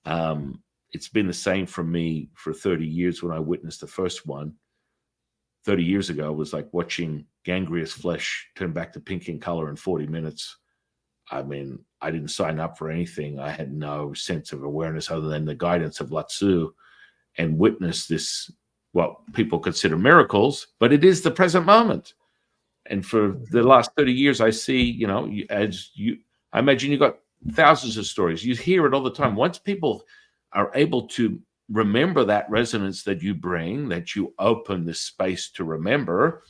It's been the same for me for 30 years. When I witnessed the first one 30 years ago, it was like watching gangrenous flesh turn back to pink in color in 40 minutes. I mean, I didn't sign up for anything. I had no sense of awareness other than the guidance of Lao-Tzu, and witness this, what people consider miracles, but it is the present moment. And for the last 30 years, I see, I imagine you got thousands of stories. You hear it all the time. Once people are able to remember that resonance that you bring, that you open the space to remember,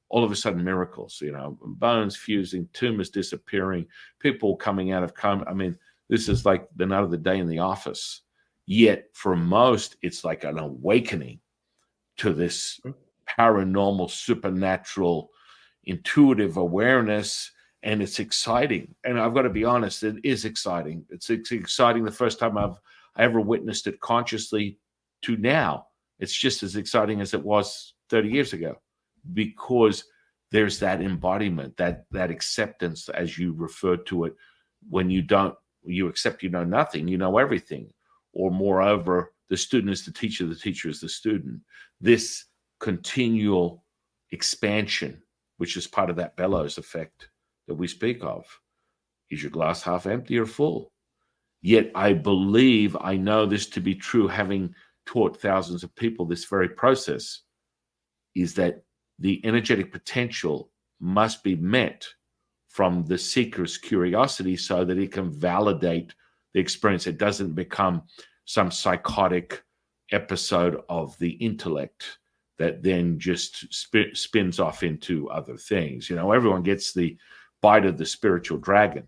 all of a sudden miracles, bones fusing, tumors disappearing, people coming out of coma. I mean, this is like the night of the day in the office. Yet for most, it's like an awakening to this paranormal, supernatural, intuitive awareness, and it's exciting. And I've got to be honest, it is exciting. It's exciting the first time I ever witnessed it consciously to now. It's just as exciting as it was 30 years ago, because there's that embodiment, that acceptance, as you referred to it, when you accept you know nothing, you know everything. Or moreover, the student is the teacher is the student. This continual expansion, which is part of that bellows effect that we speak of. Is your glass half empty or full? Yet I believe, I know this to be true, having taught thousands of people this very process, is that the energetic potential must be met from the seeker's curiosity so that it can validate the experience. It doesn't become some psychotic episode of the intellect that then just spins off into other things. Everyone gets the bite of the spiritual dragon.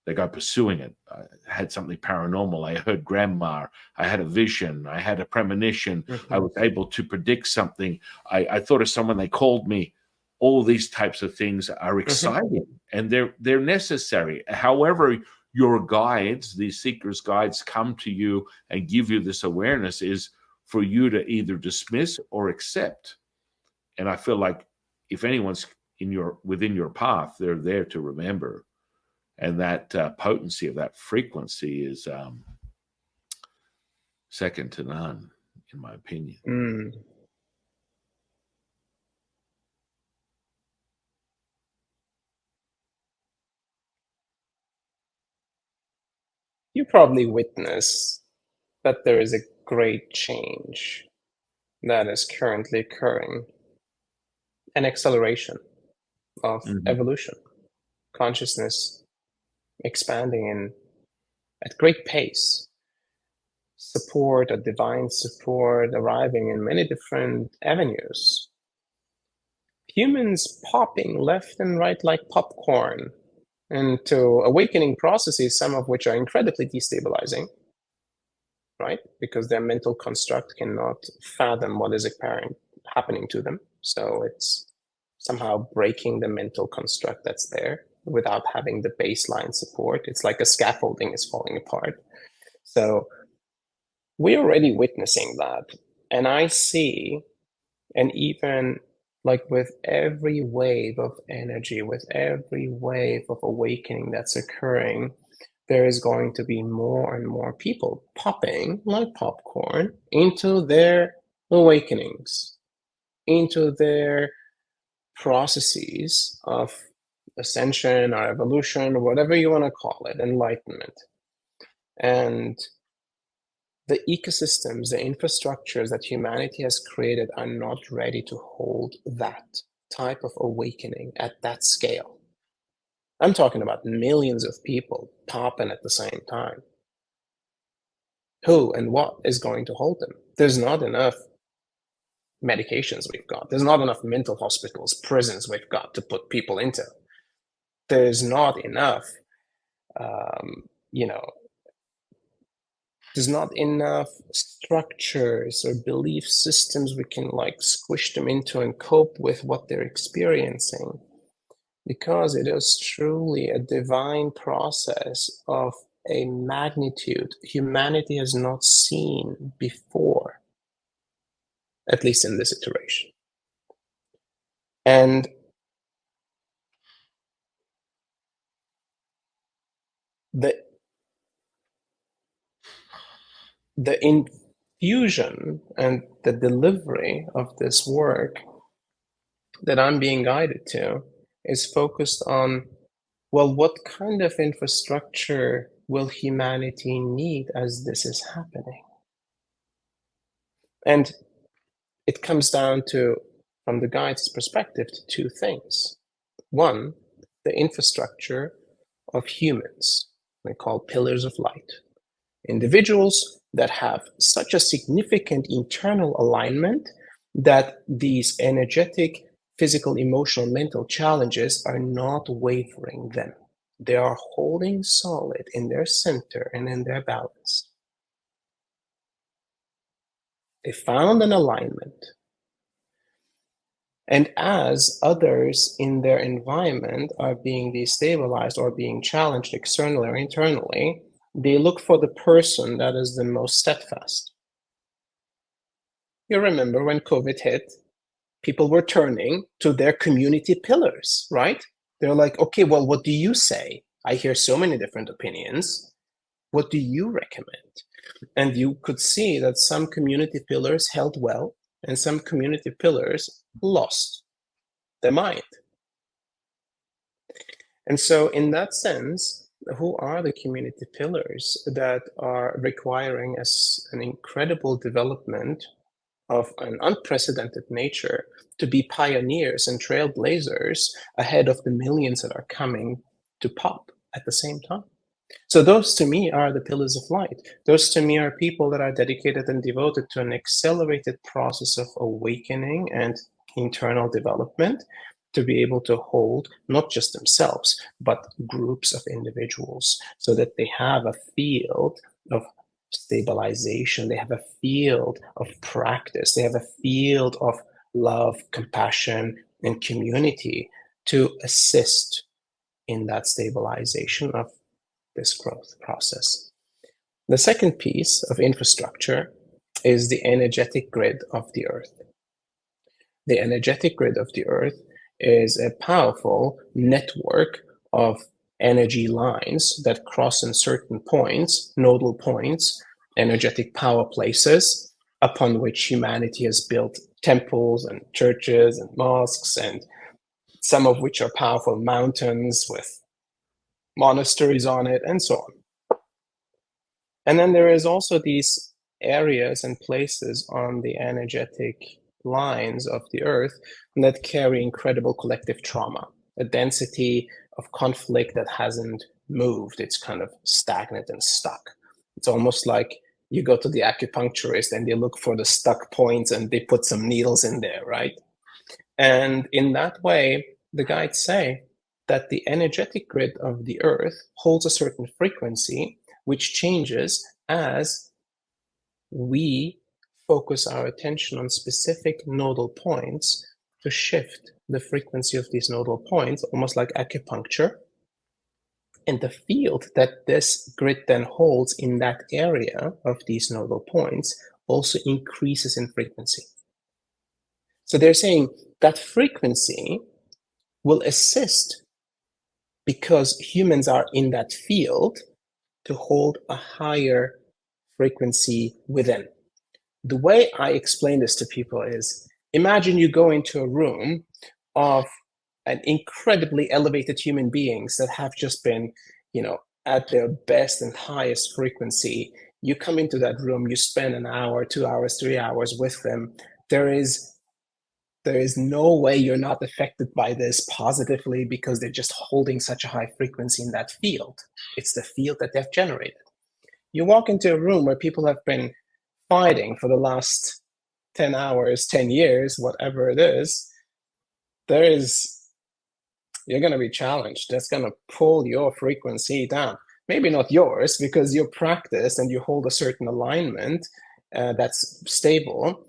They go pursuing it. I had something paranormal. I heard grandma. I had a vision. I had a premonition. I was able to predict something. I thought of someone. They called me. All these types of things are exciting, and they're necessary. However, your guides, these seekers' guides, come to you and give you this awareness is for you to either dismiss or accept. And I feel like if anyone's within your path, they're there to remember. And that potency of that frequency is second to none, in my opinion. You probably witness that there is a great change that is currently occurring, an acceleration of evolution, consciousness expanding in at great pace. Support, a divine support arriving in many different avenues. Humans popping left and right like popcorn into awakening processes, some of which are incredibly destabilizing, right? Because their mental construct cannot fathom what is apparent happening to them. So it's somehow breaking the mental construct that's there without having the baseline support. It's like a scaffolding is falling apart. So we're already witnessing that. And I see, and even like with every wave of energy, with every wave of awakening that's occurring, there is going to be more and more people popping like popcorn into their awakenings, into their processes of ascension or evolution, or whatever you want to call it, enlightenment. And the ecosystems, the infrastructures that humanity has created are not ready to hold that type of awakening at that scale. I'm talking about millions of people popping at the same time. Who and what is going to hold them? There's not enough medications we've got. There's not enough mental hospitals, prisons we've got to put people into. There's not enough, there's not enough structures or belief systems we can like squish them into and cope with what they're experiencing, because it is truly a divine process of a magnitude humanity has not seen before, at least in this iteration. And the infusion and the delivery of this work that I'm being guided to is focused on, well, what kind of infrastructure will humanity need as this is happening? And it comes down to, from the guide's perspective, to two things. One, the infrastructure of humans, we call pillars of light. Individuals that have such a significant internal alignment that these energetic, physical, emotional, mental challenges are not wavering them. They are holding solid in their center and in their balance. They found an alignment. And as others in their environment are being destabilized or being challenged externally or internally, they look for the person that is the most steadfast. You remember when COVID hit, people were turning to their community pillars, right? They're like, okay, well, what do you say? I hear so many different opinions. What do you recommend? And you could see that some community pillars held well and some community pillars lost their mind. And so in that sense, who are the community pillars that are requiring an incredible development of an unprecedented nature to be pioneers and trailblazers ahead of the millions that are coming to pop at the same time? So those to me are the pillars of light. Those to me are people that are dedicated and devoted to an accelerated process of awakening and internal development to be able to hold not just themselves, but groups of individuals so that they have a field of stabilization, they have a field of practice, they have a field of love, compassion, and community to assist in that stabilization of this growth process. The second piece of infrastructure is the energetic grid of the earth. The energetic grid of the earth is a powerful network of energy lines that cross in certain points, nodal points, energetic power places, upon which humanity has built temples and churches and mosques, and some of which are powerful mountains with monasteries on it, and so on. And then there is also these areas and places on the energetic lines of the earth that carry incredible collective trauma, a density of conflict that hasn't moved. It's kind of stagnant and stuck. It's almost like you go to the acupuncturist and they look for the stuck points and they put some needles in there, right? And in that way, the guides say that the energetic grid of the earth holds a certain frequency which changes as we focus our attention on specific nodal points to shift the frequency of these nodal points, almost like acupuncture. And the field that this grid then holds in that area of these nodal points also increases in frequency. So they're saying that frequency will assist, because humans are in that field, to hold a higher frequency within. The way I explain this to people is, imagine you go into a room of an incredibly elevated human beings that have just been, at their best and highest frequency. You come into that room, you spend an hour, 2 hours, 3 hours with them. There is no way you're not affected by this positively, because they're just holding such a high frequency in that field. It's the field that they've generated. You walk into a room where people have been fighting for the last 10 hours, 10 years, whatever it is, you're going to be challenged. That's going to pull your frequency down. Maybe not yours, because you practice and you hold a certain alignment that's stable.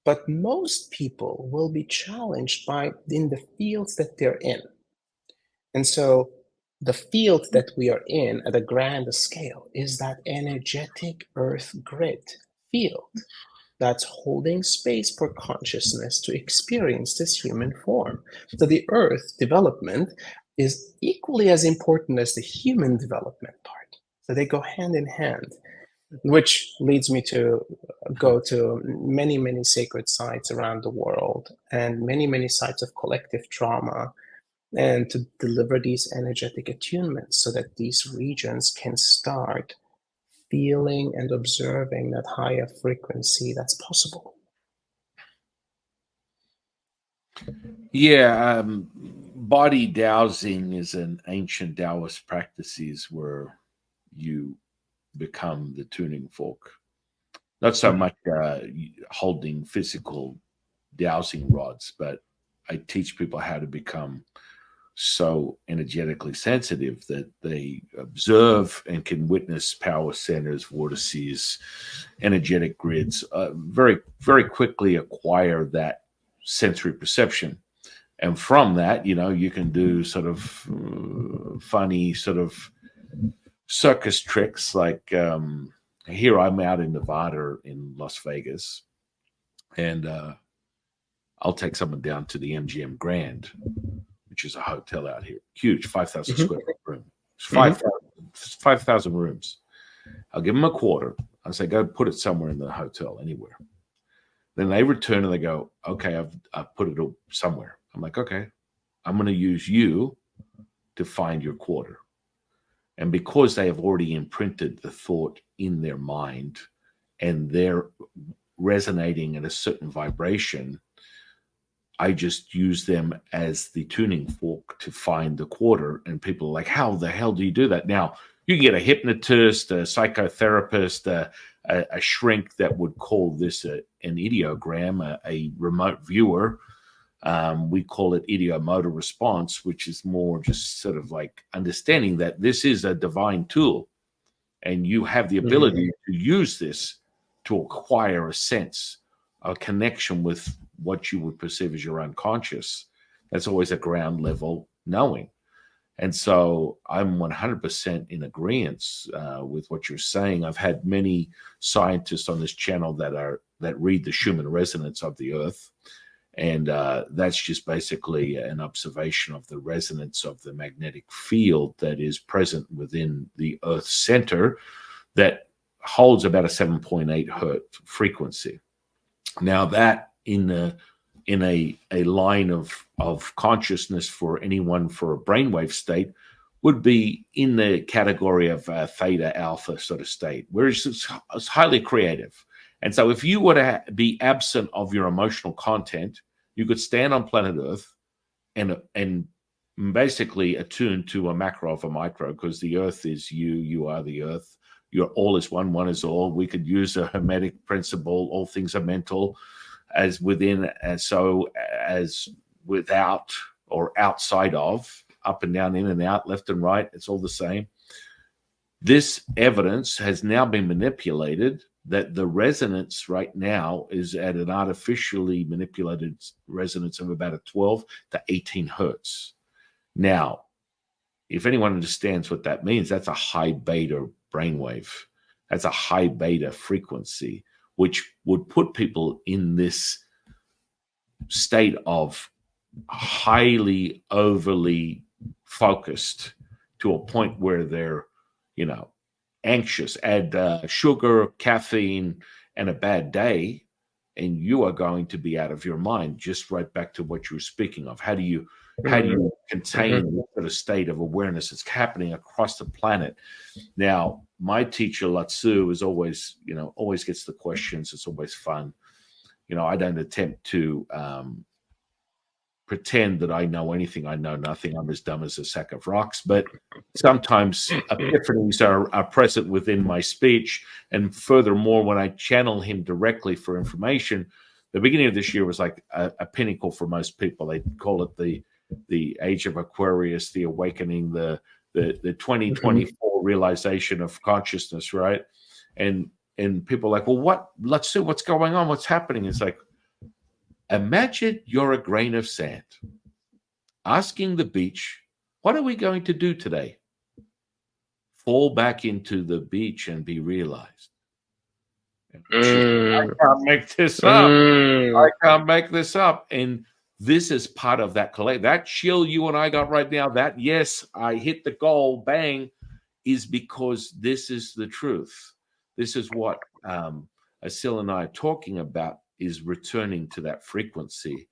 But most people will be challenged in the fields that they're in. And so the field that we are in at a grand scale is that energetic earth grid field that's holding space for consciousness to experience this human form. So the earth development is equally as important as the human development part. So they go hand in hand, which leads me to go to many, many sacred sites around the world and many, many sites of collective trauma, and to deliver these energetic attunements so that these regions can start feeling and observing that higher frequency that's possible. Yeah, body dowsing is an ancient Taoist practices where you become the tuning fork. Not so much holding physical dowsing rods, but I teach people how to become so energetically sensitive that they observe and can witness power centers, vortices, energetic grids, very, very quickly acquire that sensory perception. And from that, you can do sort of funny sort of circus tricks. Like here I'm out in Nevada in Las Vegas, and I'll take someone down to the MGM Grand, which is a hotel out here, huge, 5,000 square foot room, 5,000 rooms. I'll give them a quarter. I'll say, go put it somewhere in the hotel, anywhere. Then they return and they go, okay, I've put it somewhere. I'm like, okay, I'm going to use you to find your quarter. And because they have already imprinted the thought in their mind and they're resonating at a certain vibration, I just use them as the tuning fork to find the quarter. And people are like, how the hell do you do that? Now, you get a hypnotist, a psychotherapist, a shrink that would call this an ideogram, a remote viewer. We call it ideomotor response, which is more just sort of like understanding that this is a divine tool and you have the ability to use this to acquire a sense, a connection with what you would perceive as your unconscious. That's always a ground level knowing. And so I'm 100% in agreement with what you're saying. I've had many scientists on this channel that read the Schumann resonance of the earth. And that's just basically an observation of the resonance of the magnetic field that is present within the Earth's center that holds about a 7.8 hertz frequency. Now that in a line of consciousness for anyone for a brainwave state would be in the category of theta alpha sort of state, whereas it's highly creative. And so if you were to be absent of your emotional content, you could stand on planet Earth and basically attuned to a macro of a micro, because the earth is you, you are the earth. You're all is one, one is all. We could use a hermetic principle, all things are mental, as within, as so as without or outside of, up and down, in and out, left and right, it's all the same. This evidence has now been manipulated, that the resonance right now is at an artificially manipulated resonance of about a 12 to 18 hertz. Now, if anyone understands what that means, that's a high beta brainwave. That's a high beta frequency, which would put people in this state of highly overly focused to a point where they're, anxious. Add sugar, caffeine, and a bad day, and you are going to be out of your mind. Just right back to what you were speaking of. How do you contain this sort of state of awareness that's happening across the planet? Now, my teacher Latsu is always, always gets the questions. It's always fun. I don't attempt to pretend that I know anything. I know nothing. I'm as dumb as a sack of rocks. But sometimes epiphanies are present within my speech. And furthermore, when I channel him directly for information, the beginning of this year was like a pinnacle for most people. They call it the age of Aquarius, the awakening, the 2024 realization of consciousness, right? And people are like, well, let's see what's going on. What's happening? It's like, imagine you're a grain of sand asking the beach, what are we going to do today? Fall back into the beach and be realized. I can't make this up. I can't make this up. And this is part of that collect. That chill you and I got right now, that yes, I hit the goal, bang, is because this is the truth. This is what Asil and I are talking about, is returning to that frequency,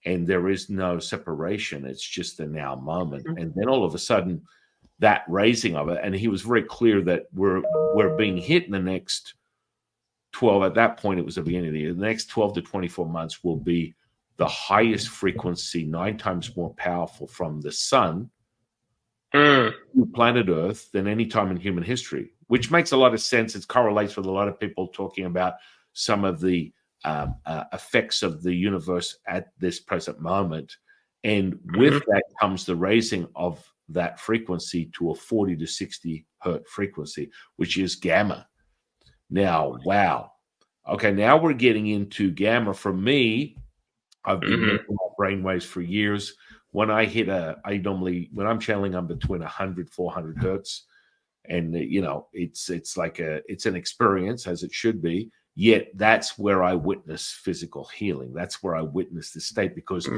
and there is no separation. It's just the now moment. And then all of a sudden, that raising of it, and he was very clear that we're being hit in the next 12, at that point it was the beginning of the year, the next 12 to 24 months will be the highest frequency, 9 times more powerful from the sun to planet Earth than any time in human history, which makes a lot of sense. It correlates with a lot of people talking about some of the effects of the universe at this present moment. And with that comes the raising of that frequency to a 40 to 60 hertz frequency, which is gamma. Now, wow. Okay, now we're getting into gamma. For me, I've been making brainwaves for years. When I hit when I'm channeling, I'm between 100, 400 hertz. And, it's like it's an experience, as it should be. Yet that's where I witness physical healing. That's where I witness this state, because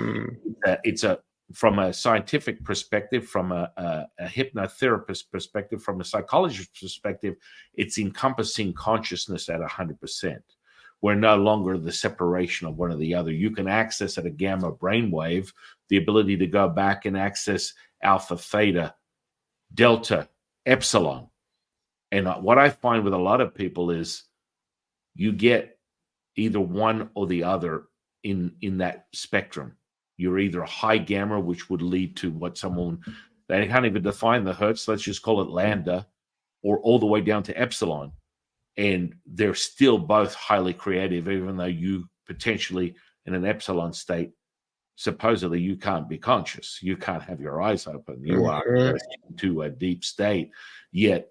it's from a scientific perspective, from a hypnotherapist perspective, from a psychologist perspective, it's encompassing consciousness at 100%. We're no longer the separation of one or the other. You can access at a gamma brainwave the ability to go back and access alpha, theta, delta, epsilon. And what I find with a lot of people is you get either one or the other in that spectrum. You're either high gamma, which would lead to what they can't even define the hertz, let's just call it lambda, or all the way down to epsilon. And they're still both highly creative, even though you potentially in an epsilon state, supposedly you can't be conscious. You can't have your eyes open. You are into a deep state. Yet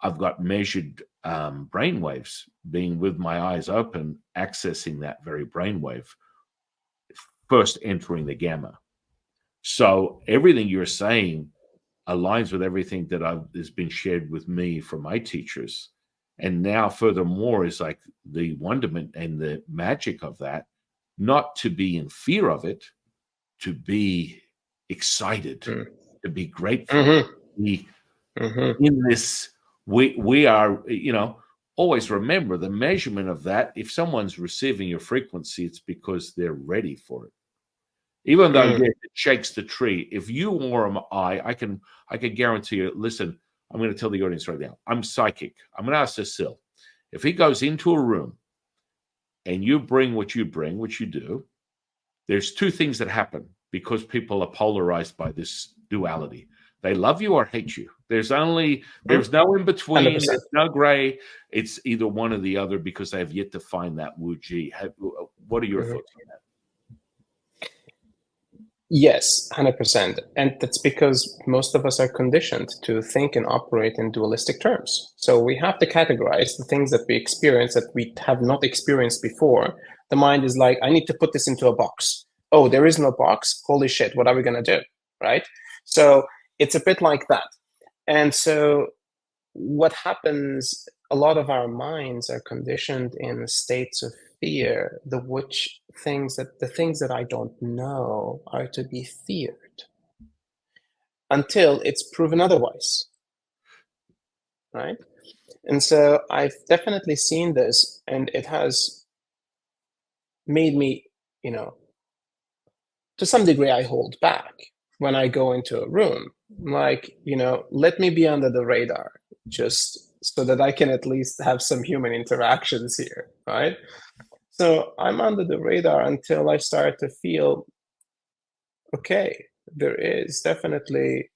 I've got measured brainwaves being with my eyes open, accessing that very brainwave, first entering the gamma. So everything you're saying aligns with everything that has been shared with me from my teachers. And now furthermore is like the wonderment and the magic of that, not to be in fear of it, to be excited, to be grateful, to be in this. We are, always remember the measurement of that. If someone's receiving your frequency, it's because they're ready for it. Even though it shakes the tree. If you or I can guarantee you, listen, I'm going to tell the audience right now, I'm psychic. I'm going to ask Asil. If he goes into a room and you bring what you bring, which you do, there's 2 things that happen. because people are polarized by this duality. They love you or hate you. There's no in between. 100%. There's no gray. It's either one or the other because they have yet to find that Wu Ji. What are your thoughts on that? Yes, 100%. And that's because most of us are conditioned to think and operate in dualistic terms. So we have to categorize the things that we experience that we have not experienced before. The mind is like, I need to put this into a box. Oh, there is no box. Holy shit, what are we going to do? Right? So it's a bit like that. And so what happens, a lot of our minds are conditioned in states of fear, the things that I don't know are to be feared until it's proven otherwise, right? And so I've definitely seen this, and it has made me, to some degree, I hold back when I go into a room. Like, let me be under the radar, just so that I can at least have some human interactions here, right? So I'm under the radar until I start to feel, okay, there is definitely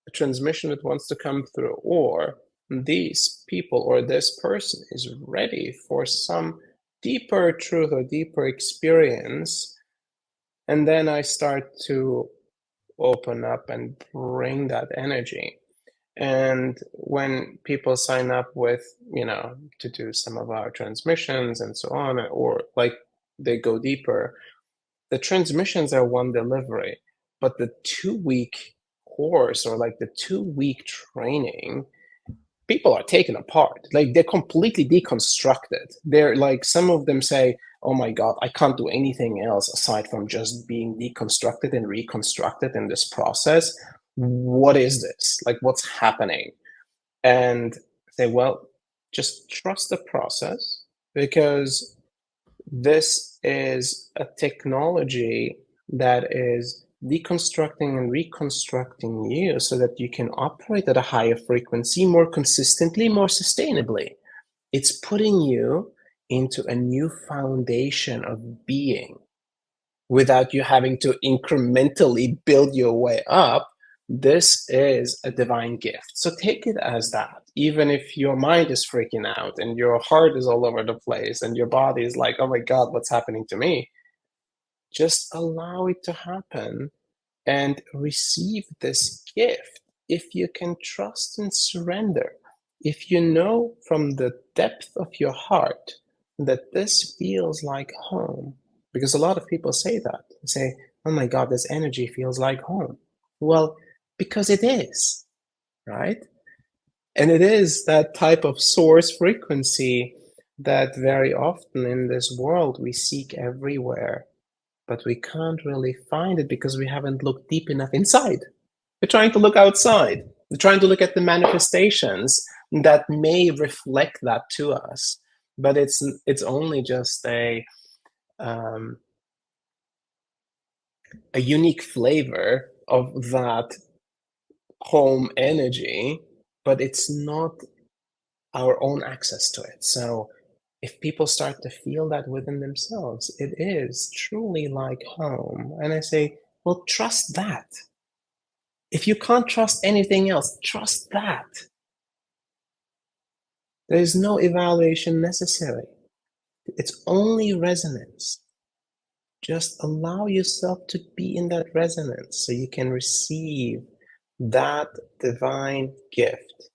a transmission that wants to come through, or these people or this person is ready for some deeper truth or deeper experience. And then I start to open up and bring that energy. And when people sign up with, to do some of our transmissions and so on, or like they go deeper, the transmissions are one delivery, but the 2-week course or like the 2-week training, people are taken apart. Like they're completely deconstructed. They're like, some of them say, oh my God, I can't do anything else aside from just being deconstructed and reconstructed in this process. What is this? Like, what's happening? And say, well, just trust the process, because this is a technology that is deconstructing and reconstructing you so that you can operate at a higher frequency, more consistently, more sustainably. It's putting you into a new foundation of being without you having to incrementally build your way up. This is a divine gift. So take it as that. Even if your mind is freaking out and your heart is all over the place and your body is like, oh my God, what's happening to me? Just allow it to happen and receive this gift. If you can trust and surrender, if you know from the depth of your heart that this feels like home, because a lot of people say that, they say, oh my God, this energy feels like home. Well, because it is, right? And it is that type of source frequency that very often in this world we seek everywhere, but we can't really find it because we haven't looked deep enough inside. We're trying to look outside. We're trying to look at the manifestations that may reflect that to us, but it's only just a unique flavor of that home energy, but it's not our own access to it. So if people start to feel that within themselves, it is truly like home. And I say, well, trust that. If you can't trust anything else, trust that. There is no evaluation necessary. It's only resonance. Just allow yourself to be in that resonance so you can receive that divine gift.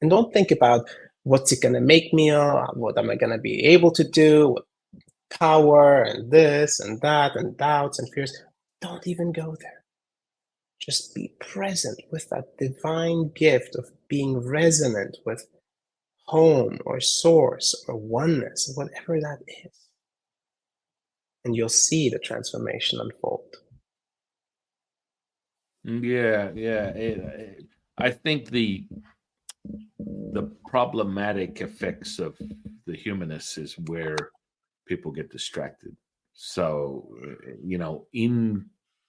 And don't think about what's it going to make me, what am I going to be able to do, power and this and that and doubts and fears. Don't even go there. Just be present with that divine gift of being resonant with home or source or oneness, whatever that is. And you'll see the transformation unfold. Yeah. I think the problematic effects of the humanists is where people get distracted. So, in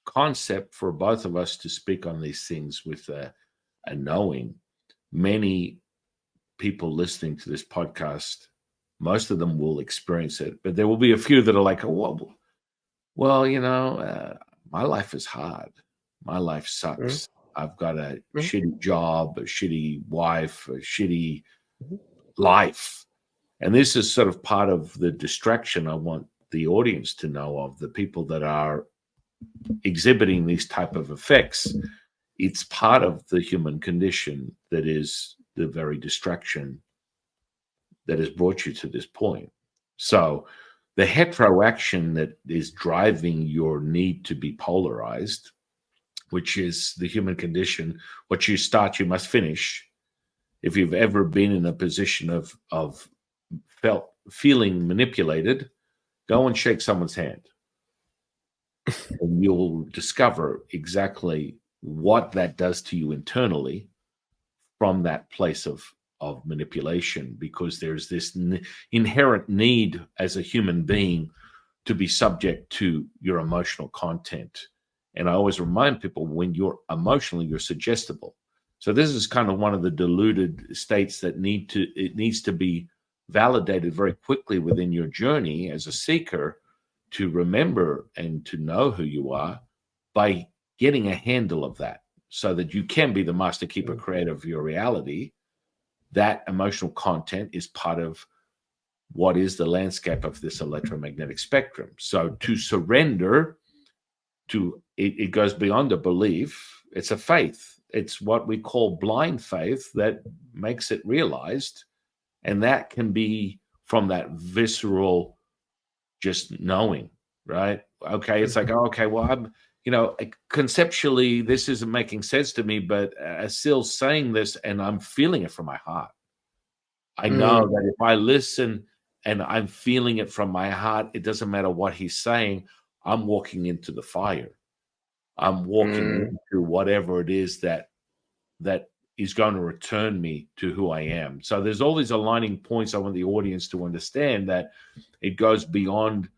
concept, for both of us to speak on these things with a knowing, many people listening to this podcast, most of them will experience it, but there will be a few that are like, oh, Well, my life is hard. My life Mm, sucks. I've got a mm, shitty job, a shitty wife, a shitty mhm, life. And this is sort of part of the distraction I want the audience to know of, the people that are exhibiting these type of effects. It's part of the human condition that is the very distraction that has brought you to this point. So the heteroaction that is driving your need to be polarized, which is the human condition, what you start, you must finish. If you've ever been in a position of feeling manipulated, go and shake someone's hand, and you'll discover exactly what that does to you internally from that place of manipulation, because there's this inherent need as a human being to be subject to your emotional content. And I always remind people, when you're emotional, you're suggestible. So this is kind of one of the deluded states that it needs to be validated very quickly within your journey as a seeker, to remember and to know who you are by getting a handle of that, so that you can be the master keeper mm, creator of your reality. That emotional content is part of what is the landscape of this electromagnetic spectrum. So to surrender to it, it goes beyond a belief. It's a faith. It's what we call blind faith that makes it realized. And that can be from that visceral, just knowing, right? Okay. It's like, mhm, oh, okay, well, conceptually, this isn't making sense to me, but Asil's saying this and I'm feeling it from my heart. I know mm, that if I listen and I'm feeling it from my heart, it doesn't matter what he's saying. I'm walking into the fire. I'm walking mm, into whatever it is that is going to return me to who I am. So there's all these aligning points. I want the audience to understand that it goes beyond,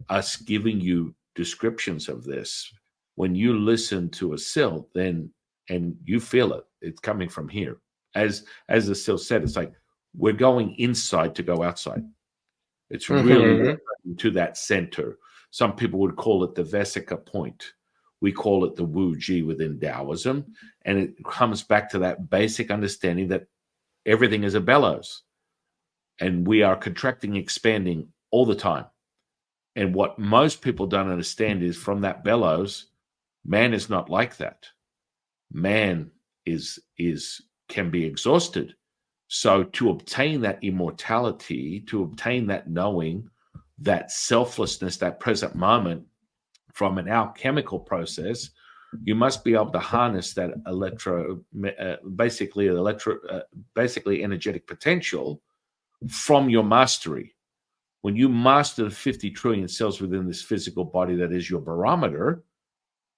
us giving you descriptions of this. When you listen to a sill, then and you feel it, it's coming from here. As the sill said, it's like we're going inside to go outside. It's really mhm, returning to that center. Some people would call it the Vesica point. We call it the Wu Ji within Taoism. And it comes back to that basic understanding that everything is a bellows and we are contracting, expanding all the time. And what most people don't understand is, from that bellows, man is not like that. Man is can be exhausted. So to obtain that immortality, to obtain that knowing, that selflessness, that present moment from an alchemical process, you must be able to harness that basically energetic potential from your mastery. When you master the 50 trillion cells within this physical body that is your barometer,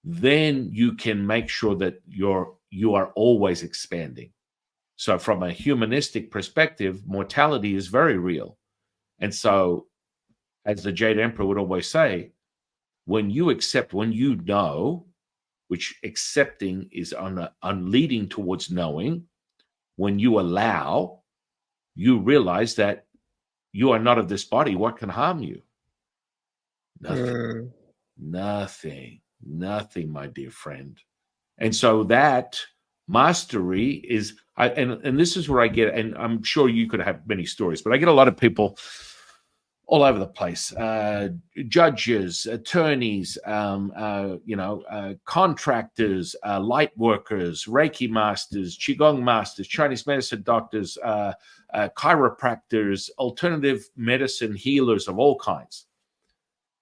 then you can make sure that you are always expanding. So from a humanistic perspective, mortality is very real. And so, as the Jade Emperor would always say, when you accept, when you know, which accepting is on leading towards knowing, when you allow, you realize that you are not of this body. What can harm you? Nothing, mm, nothing, my dear friend. And so that mastery is, and this is where I get, and I'm sure you could have many stories, but I get a lot of people all over the place, judges, attorneys, contractors, light workers, Reiki masters, Qigong masters, Chinese medicine doctors, chiropractors, alternative medicine healers of all kinds.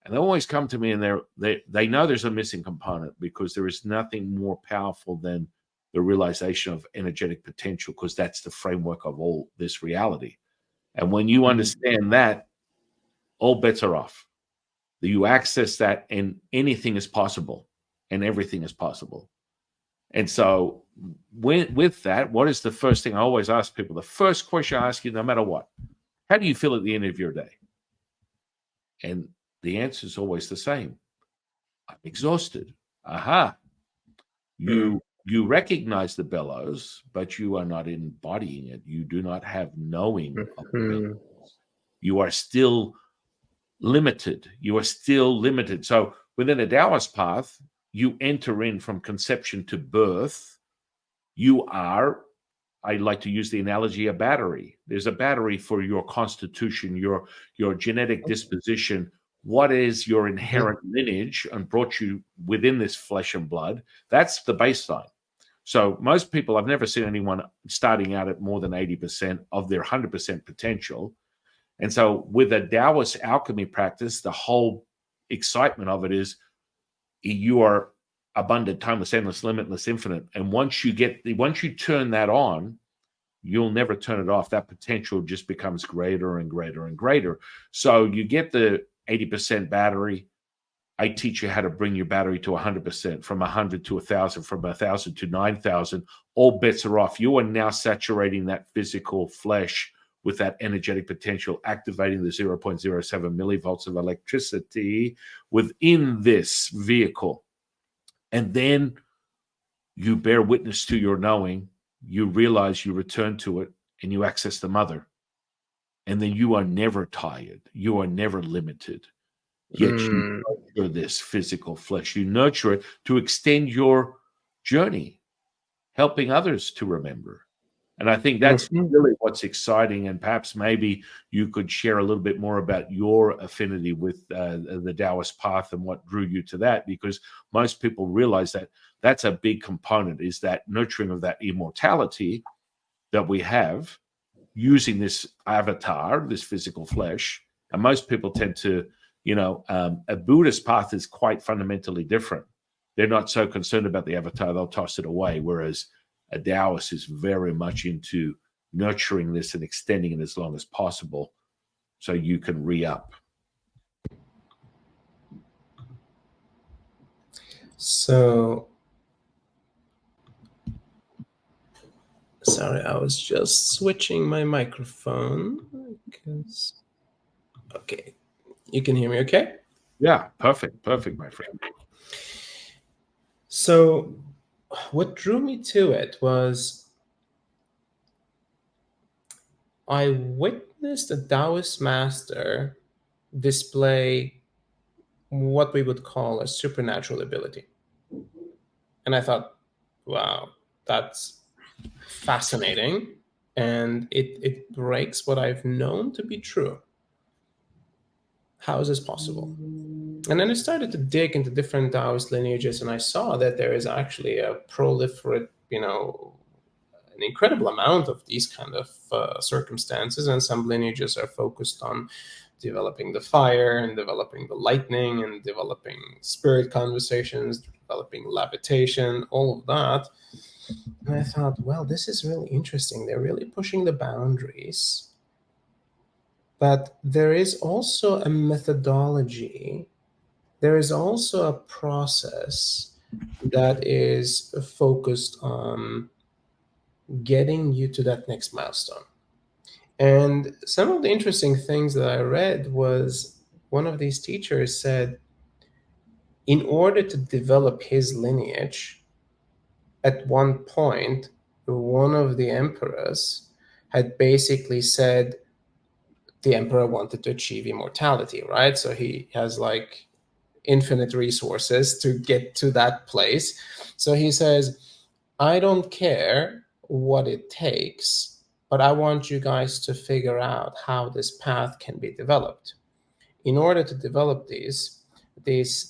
And they always come to me and they know there's a missing component, because there is nothing more powerful than the realization of energetic potential, because that's the framework of all this reality. And when you mm, understand that, all bets are off. You access that, and anything is possible, and everything is possible. And so, with that, what is the first thing I always ask people? The first question I ask you, no matter what, how do you feel at the end of your day? And the answer is always the same: I'm exhausted. Aha. mm, You recognize the bellows, but you are not embodying it. You do not have knowing of the bellows. mhm, You are still limited. You are still limited. So within a Taoist path, you enter in from conception to birth. You are, I like to use the analogy, a battery. There's a battery for your constitution, your genetic disposition. What is your inherent lineage and brought you within this flesh and blood? That's the baseline. So most people, I've never seen anyone starting out at more than 80% of their 100% potential. And so with a Taoist alchemy practice, the whole excitement of it is you are abundant, timeless, endless, limitless, infinite. And once you turn that on, you'll never turn it off. That potential just becomes greater and greater and greater. So you get the 80% battery. I teach you how to bring your battery to 100%, from 100 to 1,000, from 1,000 to 9,000. All bets are off. You are now saturating that physical flesh with that energetic potential, activating the 0.07 millivolts of electricity within this vehicle. And then you bear witness to your knowing, you realize you return to it, and you access the mother. And then you are never tired. You are never limited. Yet you nurture this physical flesh. You nurture it to extend your journey, helping others to remember. And I think that's really what's exciting. And perhaps maybe you could share a little bit more about your affinity with the Taoist path and what drew you to that, because most people realize that that's a big component, is that nurturing of that immortality that we have using this avatar, this physical flesh. And most people tend to, a Buddhist path is quite fundamentally different. They're not so concerned about the avatar, they'll toss it away. Whereas a Taoist is very much into nurturing this and extending it as long as possible so you can re-up. So, sorry, I was just switching my microphone because, okay, you can hear me okay? Yeah, perfect, my friend. So what drew me to it was I witnessed a Taoist master display what we would call a supernatural ability. And I thought, wow, that's fascinating. And it breaks what I've known to be true. How is this possible? And then I started to dig into different Taoist lineages, and I saw that there is actually a proliferate, an incredible amount of these kind of circumstances. And some lineages are focused on developing the fire and developing the lightning and developing spirit conversations, developing levitation, all of that. And I thought, well, this is really interesting. They're really pushing the boundaries. But there is also a methodology. There is also a process that is focused on getting you to that next milestone. And some of the interesting things that I read was one of these teachers said, in order to develop his lineage, at one point, one of the emperors had basically said the emperor wanted to achieve immortality, right? So he has like infinite resources to get to that place. So he says, I don't care what it takes, but I want you guys to figure out how this path can be developed. In order to develop these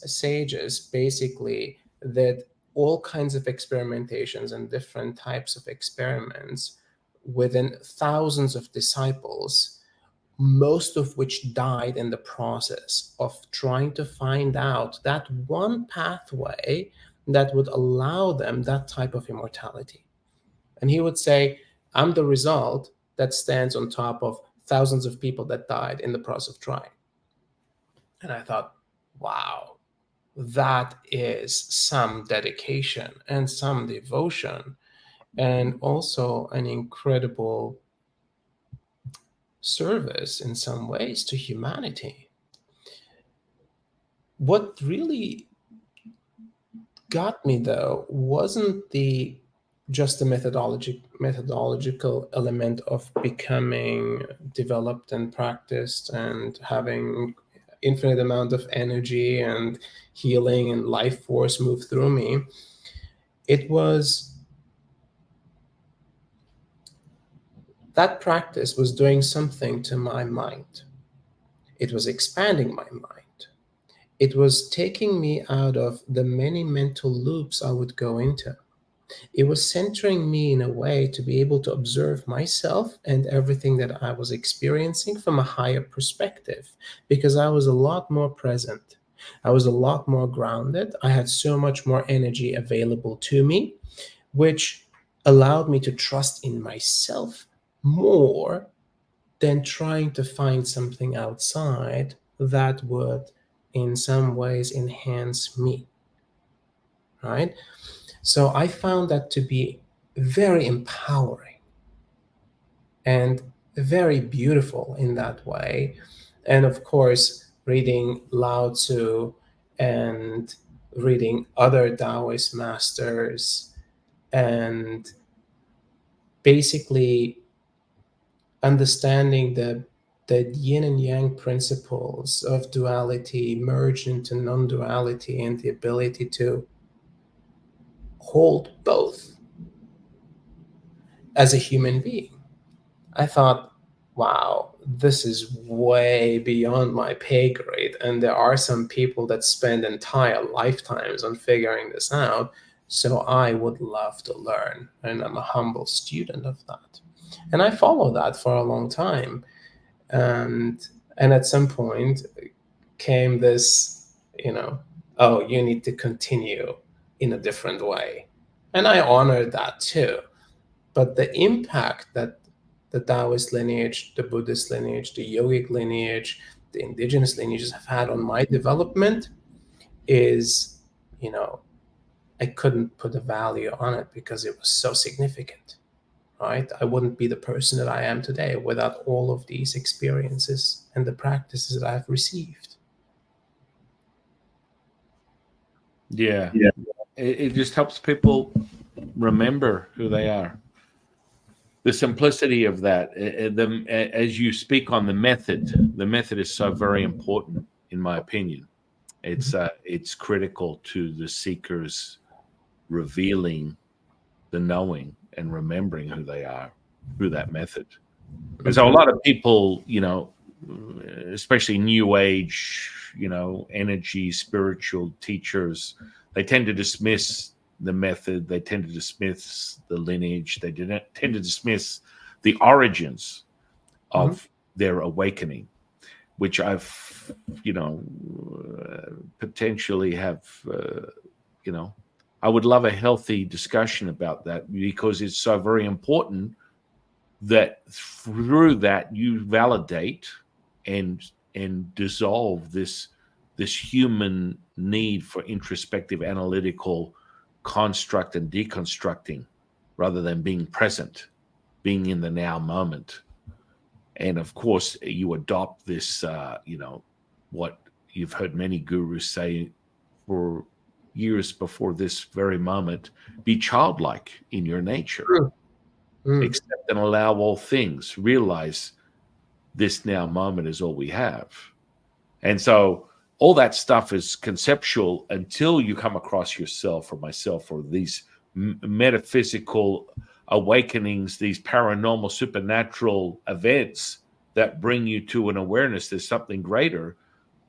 sages basically did all kinds of experimentations and different types of experiments within thousands of disciples, most of which died in the process of trying to find out that one pathway that would allow them that type of immortality. And he would say, I'm the result that stands on top of thousands of people that died in the process of trying. And I thought, wow, that is some dedication and some devotion, and also an incredible service in some ways to humanity. What really got me, though, wasn't just the methodological element of becoming developed and practiced and having infinite amount of energy and healing and life force move through me. It was that practice was doing something to my mind. It was expanding my mind. It was taking me out of the many mental loops I would go into. It was centering me in a way to be able to observe myself and everything that I was experiencing from a higher perspective, because I was a lot more present. I was a lot more grounded. I had so much more energy available to me, which allowed me to trust in myself more than trying to find something outside that would, in some ways, enhance me, right? So I found that to be very empowering and very beautiful in that way. And of course, reading Lao Tzu and reading other Taoist masters and basically understanding the yin and yang principles of duality merged into non-duality and the ability to hold both as a human being. I thought, wow, this is way beyond my pay grade. And there are some people that spend entire lifetimes on figuring this out. So I would love to learn. And I'm a humble student of that. And I followed that for a long time. And at some point came this, oh, you need to continue in a different way. And I honored that too. But the impact that the Taoist lineage, the Buddhist lineage, the yogic lineage, the indigenous lineages have had on my development is, I couldn't put a value on it because it was so significant, right? I wouldn't be the person that I am today without all of these experiences and the practices that I've received. Yeah. It just helps people remember who they are. The simplicity of that, as you speak on the method is so very important, in my opinion. It's critical to the seekers revealing the knowing and remembering who they are through that method. And so a lot of people, especially new age, energy, spiritual teachers, they tend to dismiss the method. They tend to dismiss the lineage. They tend to dismiss the origins of their awakening, which I've, potentially have, I would love a healthy discussion about that, because it's so very important that through that you validate and dissolve this human need for introspective, analytical construct and deconstructing, rather than being present, being in the now moment. And of course, you adopt this, what you've heard many gurus say for years before this very moment: be childlike in your nature. Accept and allow all things. Realize this now moment is all we have. And so all that stuff is conceptual until you come across yourself or myself, or these metaphysical awakenings, these paranormal, supernatural events that bring you to an awareness there's something greater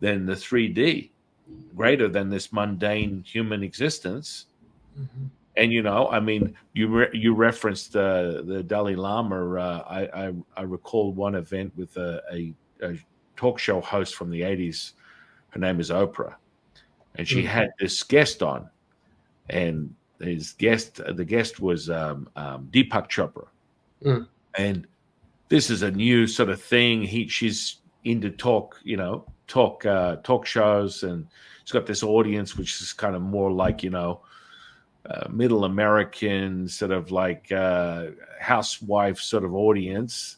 than the 3D, greater than this mundane human existence. And you referenced the Dalai Lama. I recall one event with a talk show host from the 80s. Her name is Oprah, and she had this guest on, and the guest was Deepak Chopra, and this is a new sort of thing. She's into talk shows, and she's got this audience which is kind of more like middle American, sort of like housewife sort of audience.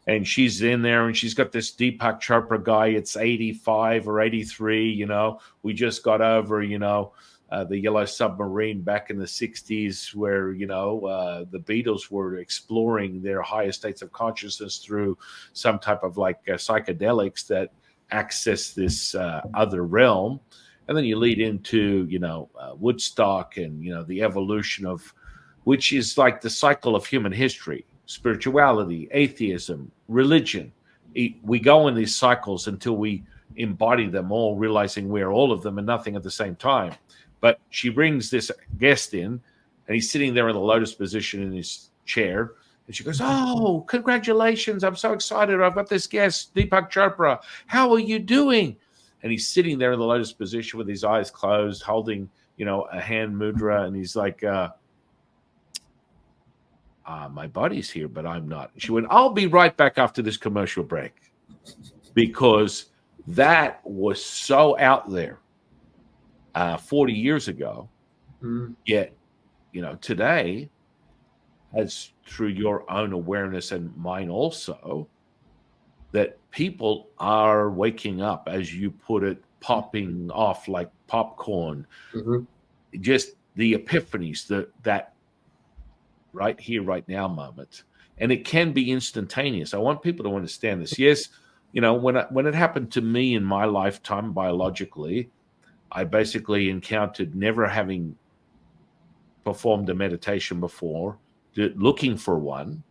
And she's in there, and she's got this Deepak Chopra guy. It's 85 or 83. We just got over, the Yellow Submarine back in the 60s, where, the Beatles were exploring their higher states of consciousness through some type of like psychedelics that access this other realm. And then you lead into, Woodstock and, the evolution of, which is like the cycle of human history, spirituality, atheism, religion. We go in these cycles until we embody them all, realizing we're all of them and nothing at the same time. But she brings this guest in, and he's sitting there in the lotus position in his chair. And she goes, "Oh, congratulations. I'm so excited. I've got this guest, Deepak Chopra. How are you doing?" And he's sitting there in the lotus position with his eyes closed, holding, a hand mudra. And he's like, my buddy's here, but I'm not. She went, "I'll be right back after this commercial break," because that was so out there 40 years ago. Yet, today, as through your own awareness and mine also, that people are waking up, as you put it, popping off like popcorn. Just the epiphanies, that right here, right now moment. And it can be instantaneous. I want people to understand this. Yes, when it happened to me in my lifetime biologically, I basically encountered never having performed a meditation before, looking for one.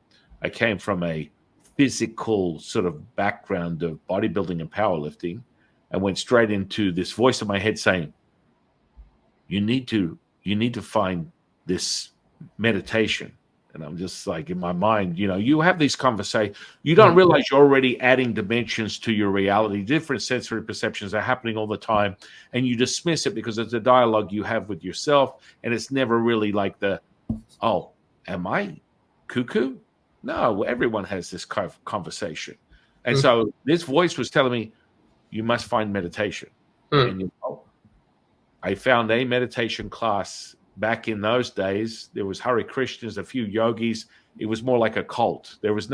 I came from a physical sort of background of bodybuilding and powerlifting, and went straight into this voice in my head saying, you need to find this meditation. And I'm just like, in my mind, you have these conversations, you don't realize you're already adding dimensions to your reality. Different sensory perceptions are happening all the time, and you dismiss it because it's a dialogue you have with yourself, and it's never really like oh, am I cuckoo? No, everyone has this kind of conversation. And so this voice was telling me, you must find meditation. And I found a meditation class. Back in those days, there was Hare Krishnas, a few yogis. It was more like a cult. There was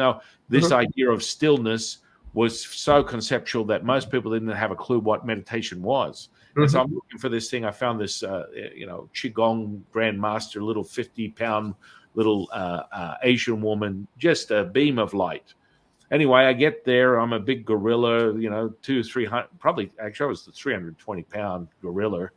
this idea of stillness was so conceptual that most people didn't have a clue what meditation was. And so I'm looking for this thing. I found this, Qigong grandmaster, little 50-pound little Asian woman, just a beam of light. Anyway, I get there. I'm a big gorilla, 300, probably, actually I was the 320-pound gorilla.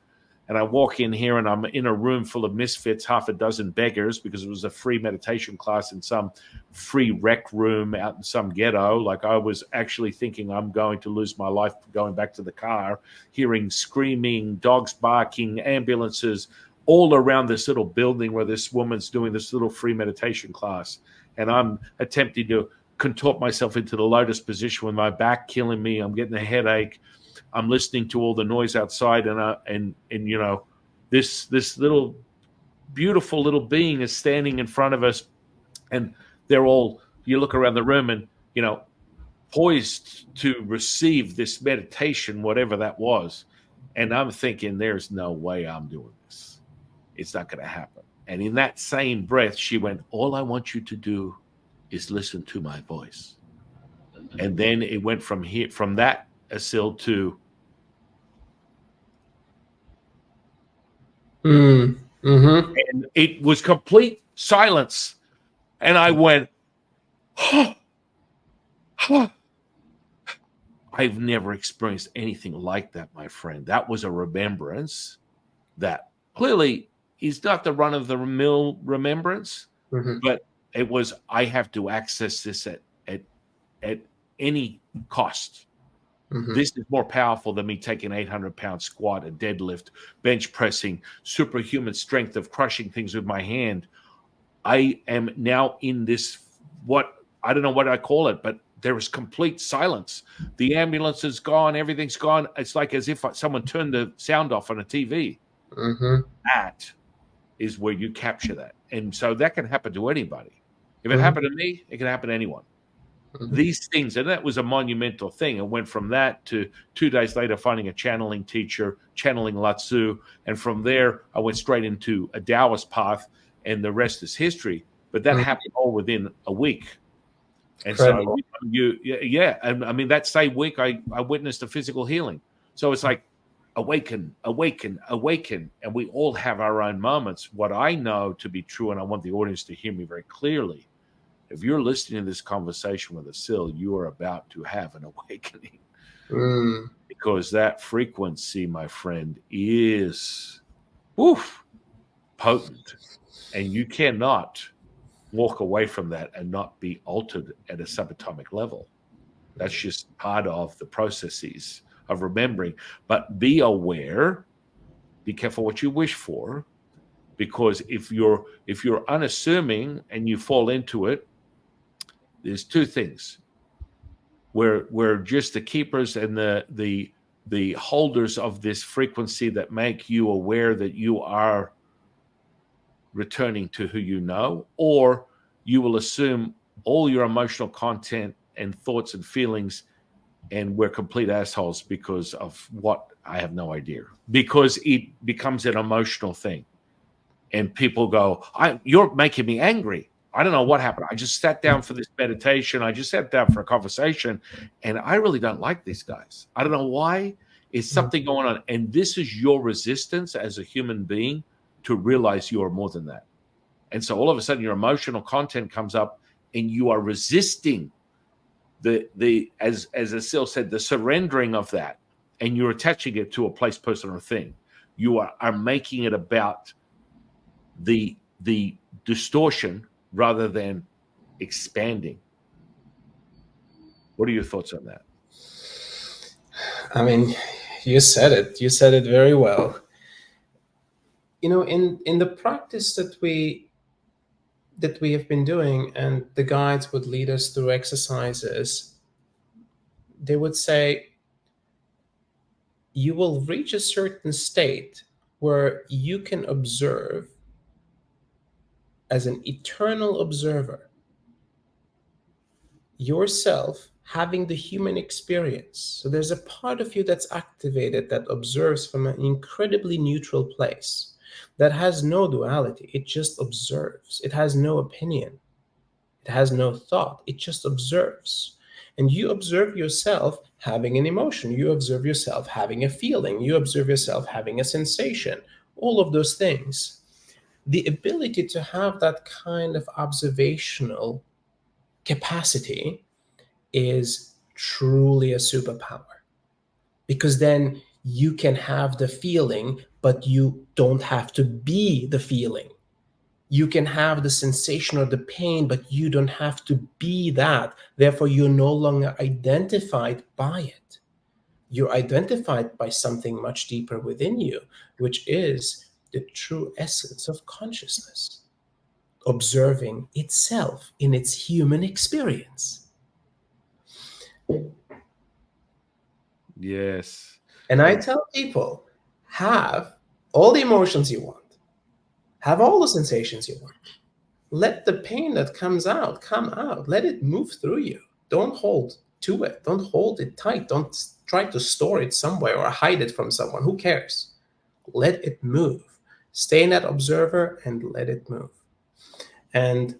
And I walk in here, and I'm in a room full of misfits, half a dozen beggars, because it was a free meditation class in some free rec room out in some ghetto. Like, I was actually thinking I'm going to lose my life going back to the car, hearing screaming, dogs barking, ambulances all around this little building where this woman's doing this little free meditation class. And I'm attempting to contort myself into the lotus position with my back killing me. I'm getting a headache. I'm listening to all the noise outside, and this little beautiful little being is standing in front of us, and they're all, you look around the room and poised to receive this meditation, whatever that was. And I'm thinking, there's no way I'm doing this. It's not going to happen. And in that same breath, she went, all I want you to do is listen to my voice. And then it went from that, Asil, to and it was complete silence. And I went, I've never experienced anything like that, my friend. That was a remembrance that clearly is not the run-of-the-mill remembrance, but it was, I have to access this at any cost. This is more powerful than me taking 800-pound squat, a deadlift, bench pressing, superhuman strength of crushing things with my hand. I am now in this, I don't know what I call it, but there is complete silence. The ambulance is gone. Everything's gone. It's like as if someone turned the sound off on a TV. That is where you capture that. And so that can happen to anybody. If it happened to me, it can happen to anyone. These things, and that was a monumental thing. It went from that to 2 days later finding a channeling teacher, channeling Lao-Tzu, and from there I went straight into a Taoist path, and the rest is history. But that happened all within a week. And incredible. So and I mean, that same week I witnessed a physical healing. So it's like awaken, awaken, awaken, and we all have our own moments. What I know to be true, and I want the audience to hear me very clearly, if you're listening to this conversation with Asil, you are about to have an awakening. because that frequency, my friend, is woof, potent, and you cannot walk away from that and not be altered at a subatomic level. That's just part of the processes of remembering. But be aware, be careful what you wish for, because if you're unassuming and you fall into it, there's two things. We're just the keepers and the holders of this frequency that make you aware that you are returning to who you know, or you will assume all your emotional content and thoughts and feelings, and we're complete assholes because of what I have no idea. Because it becomes an emotional thing. And people go, you're making me angry. I don't know what happened. I just sat down for this meditation. I just sat down for a conversation, and I really don't like these guys. I don't know why. It's something going on. And this is your resistance as a human being to realize you are more than that. And so all of a sudden your emotional content comes up and you are resisting the as Asil said, the surrendering of that, and you're attaching it to a place, person, or thing. You are making it about the distortion rather than expanding. What are your thoughts on that? I mean, you said it. You said it very well. You know, in the practice that we have been doing, and the guides would lead us through exercises, they would say, you will reach a certain state where you can observe as an eternal observer yourself having the human experience. So there's a part of you that's activated that observes from an incredibly neutral place, that has no duality. It just observes. It has no opinion. It has no thought. It just observes. And you observe yourself having an emotion. You observe yourself having a feeling. You observe yourself having a sensation. All of those things. The ability to have that kind of observational capacity is truly a superpower, because then you can have the feeling, but you don't have to be the feeling. You can have the sensation or the pain, but you don't have to be that. Therefore, you're no longer identified by it. You're identified by something much deeper within you, which is the true essence of consciousness, observing itself in its human experience. Yes. And I tell people, have all the emotions you want, have all the sensations you want. Let the pain that comes out come out. Let it move through you. Don't hold to it. Don't hold it tight. Don't try to store it somewhere or hide it from someone. Who cares? Let it move. Stay in that observer and let it move. And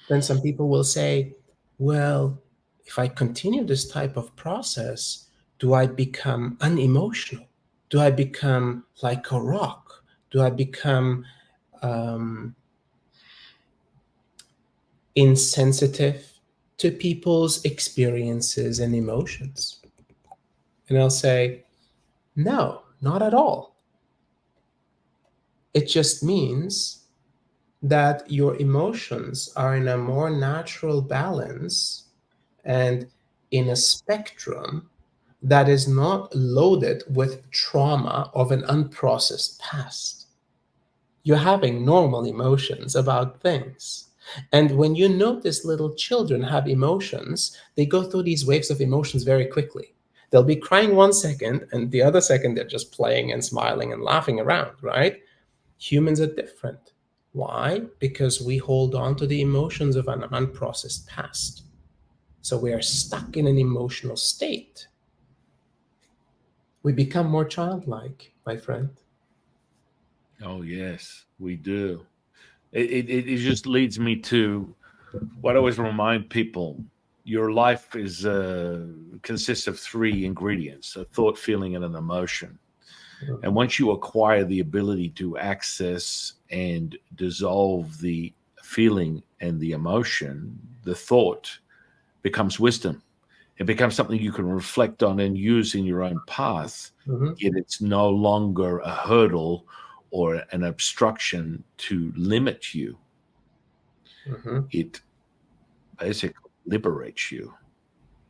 then some people will say, well, if I continue this type of process, do I become unemotional? Do I become like a rock? Do I become insensitive to people's experiences and emotions? And I'll say, no, not at all. It just means that your emotions are in a more natural balance and in a spectrum that is not loaded with trauma of an unprocessed past. You're having normal emotions about things. And when you notice little children have emotions, they go through these waves of emotions very quickly. They'll be crying 1 second, and the other second they're just playing and smiling and laughing around, right? Humans are different. Why? Because we hold on to the emotions of an unprocessed past. So we are stuck in an emotional state. We become more childlike, my friend. Oh, yes, we do. It just leads me to what I always remind people. Your life is consists of 3 ingredients: a thought, feeling, and an emotion. And once you acquire the ability to access and dissolve the feeling and the emotion, the thought becomes wisdom. It becomes something you can reflect on and use in your own path. Mm-hmm. Yet it's no longer a hurdle or an obstruction to limit you. Mm-hmm. It basically liberates you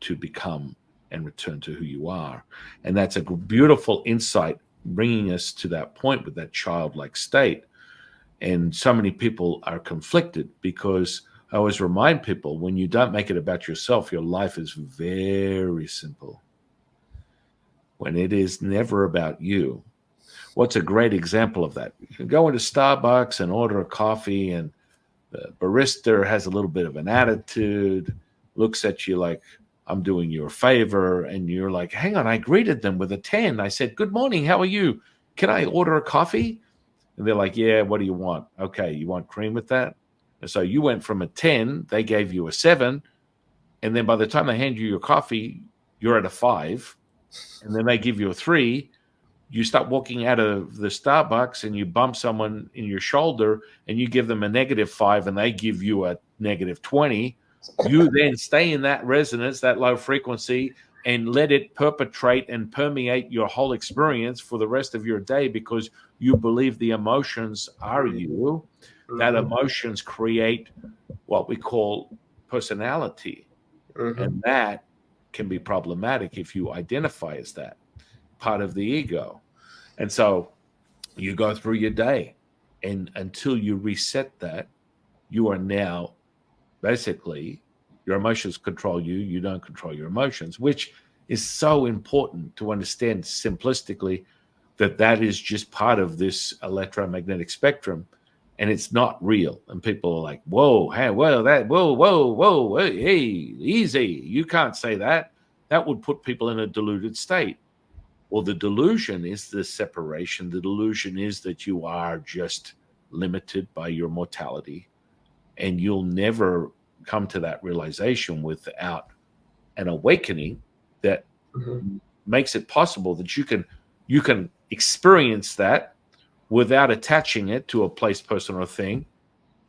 to become and return to who you are. And that's a beautiful insight, bringing us to that point with that childlike state. And so many people are conflicted because I always remind people, when you don't make it about yourself, your life is very simple. When it is never about you. What's a great example of that? You can go into Starbucks and order a coffee, and the barista has a little bit of an attitude, looks at you like, I'm doing you a favor. And you're like, hang on, I greeted them with a 10. I said, good morning, how are you? Can I order a coffee? And they're like, yeah, what do you want? Okay, you want cream with that? And so you went from a 10, they gave you a 7. And then by the time they hand you your coffee, you're at a 5. And then they give you a 3. You start walking out of the Starbucks and you bump someone in your shoulder and you give them a -5 and they give you a -20. You then stay in that resonance, that low frequency, and let it perpetrate and permeate your whole experience for the rest of your day, because you believe the emotions are you. That Mm-hmm. emotions create what we call personality. Mm-hmm. And that can be problematic if you identify as that part of the ego. And so you go through your day, and until you reset that, you are now basically, your emotions control you. You don't control your emotions, which is so important to understand simplistically, that that is just part of this electromagnetic spectrum, and it's not real. And people are like, whoa, hey, whoa, that, whoa, hey, easy. You can't say that. That would put people in a deluded state. Well, the delusion is the separation. The delusion is that you are just limited by your mortality, and you'll never come to that realization without an awakening that Mm-hmm. makes it possible that you can experience that without attaching it to a place, person, or thing,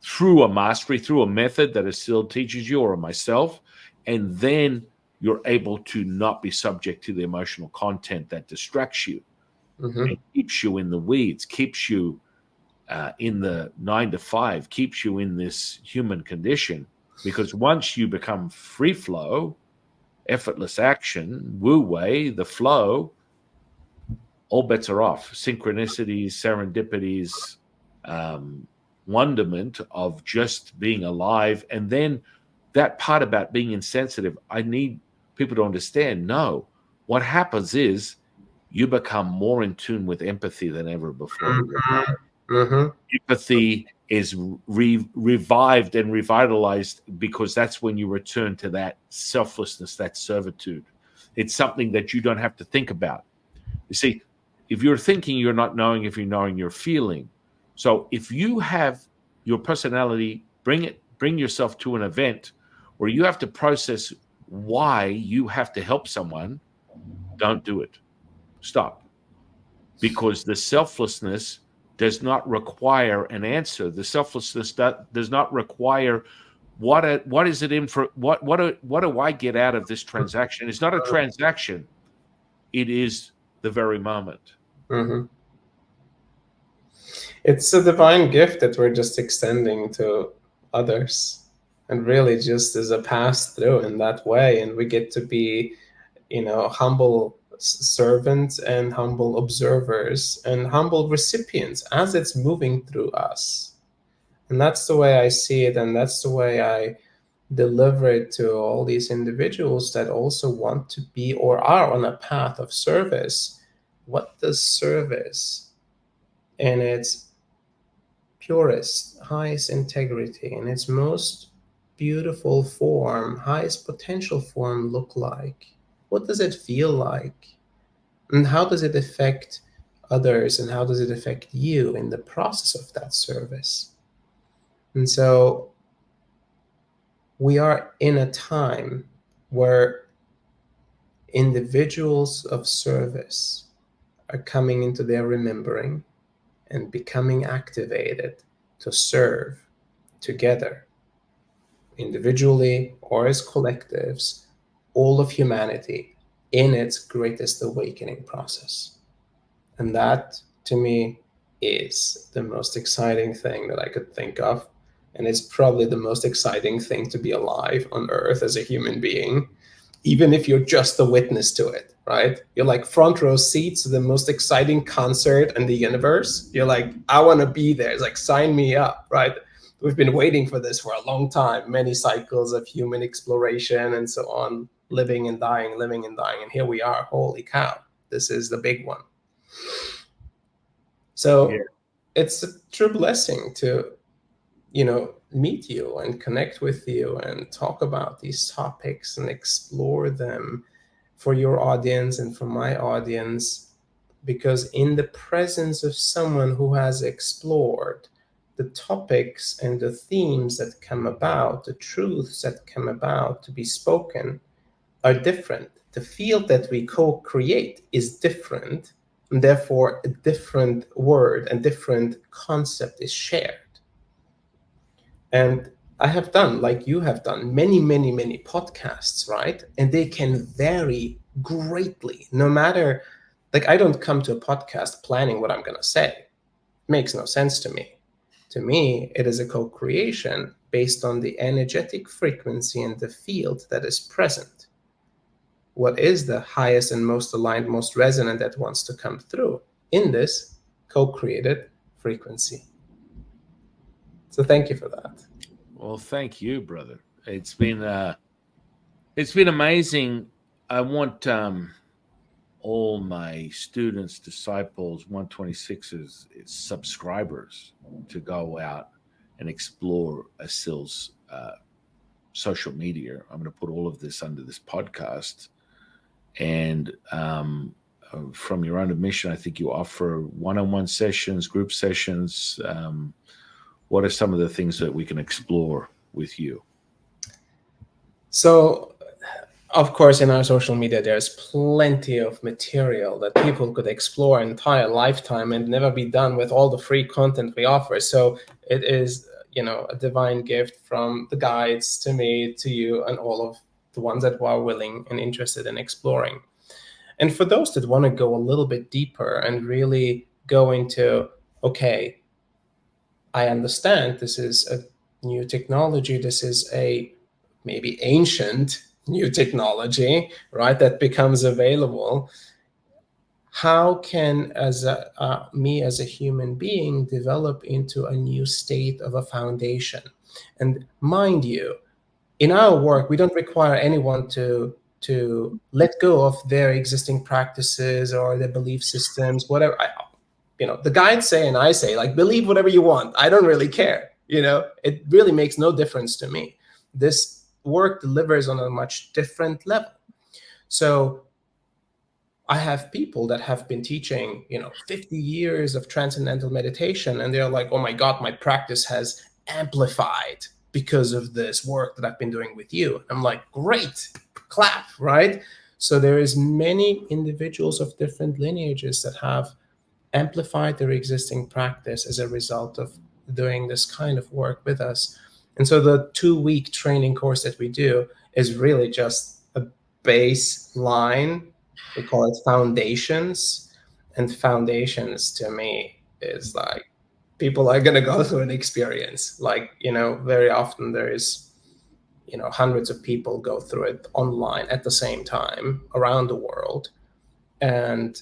through a mastery, through a method that Asil teaches you, or myself, and then you're able to not be subject to the emotional content that distracts you Mm-hmm. and keeps you in the weeds, keeps you in the 9 to 5, keeps you in this human condition. Because once you become free flow, effortless action, wu wei, the flow, all bets are off. Synchronicities, serendipities, um, wonderment of just being alive. And then that part about being insensitive, I need people to understand, no, what happens is you become more in tune with empathy than ever before. Mm-hmm. Empathy is revived and revitalized, because that's when you return to that selflessness, that servitude. It's something that you don't have to think about. You see, if you're thinking, you're not knowing. If you're knowing, you're feeling. So if you have your personality, bring yourself to an event where you have to process why you have to help someone, don't do it. Stop. Because the selflessness does not require an answer. The selflessness does not require what is it in for, what do I get out of this transaction? It's not a transaction. It is the very moment. Mm-hmm. It's a divine gift that we're just extending to others, and really just as a pass through in that way. And we get to be, humble servants and humble observers and humble recipients as it's moving through us. And that's the way I see it, and that's the way I deliver it to all these individuals that also want to be or are on a path of service. What does service in its purest, highest integrity, in its most beautiful form, highest potential form look like? What does it feel like? And how does it affect others, and how does it affect you in the process of that service? And so we are in a time where individuals of service are coming into their remembering and becoming activated to serve together, individually or as collectives, all of humanity in its greatest awakening process. And that, to me, is the most exciting thing that I could think of. And it's probably the most exciting thing to be alive on Earth as a human being, even if you're just a witness to it, right? You're like front row seats to the most exciting concert in the universe. You're like, I want to be there. It's like, sign me up, right? We've been waiting for this for a long time, many cycles of human exploration and so on, living and dying, living and dying. And here we are. Holy cow. This is the big one. So it's a true blessing to, meet you and connect with you and talk about these topics and explore them for your audience and for my audience, because in the presence of someone who has explored the topics and the themes that come about, the truths that come about to be spoken are different. The field that we co-create is different, and therefore a different word and different concept is shared. And I have done, like you have done, many, many, many podcasts, right? And they can vary greatly. No matter, like, I don't come to a podcast planning what I'm going to say. It makes no sense to me. To me, it is a co-creation based on the energetic frequency and the field that is present. What is the highest and most aligned, most resonant that wants to come through in this co-created frequency? So thank you for that. Well, thank you, brother. It's been amazing. I want all my students, disciples, 126s, subscribers to go out and explore Asil's social media. I'm going to put all of this under this podcast. And from your own admission, I think you offer one-on-one sessions, group sessions. What are some of the things that we can explore with you? So, of course, in our social media, there's plenty of material that people could explore an entire lifetime and never be done with all the free content we offer. So it is, a divine gift from the guides to me, to you, and all of the ones that are willing and interested in exploring. And for those that want to go a little bit deeper and really go into, okay, I understand this is a new technology, this is a maybe ancient new technology, right, that becomes available. How can me as a human being develop into a new state of a foundation? And mind you, in our work, we don't require anyone to let go of their existing practices or their belief systems, whatever. The guides say and I say, like, believe whatever you want. I don't really care. It really makes no difference to me. This work delivers on a much different level. So I have people that have been teaching, 50 years of transcendental meditation, and they're like, oh my God, my practice has amplified because of this work that I've been doing with you. I'm like, great, clap, right? So there is many individuals of different lineages that have amplified their existing practice as a result of doing this kind of work with us. And so the 2-week training course that we do is really just a baseline. We call it foundations. And foundations to me is like, people are going to go through an experience. Like, very often there is, hundreds of people go through it online at the same time around the world. And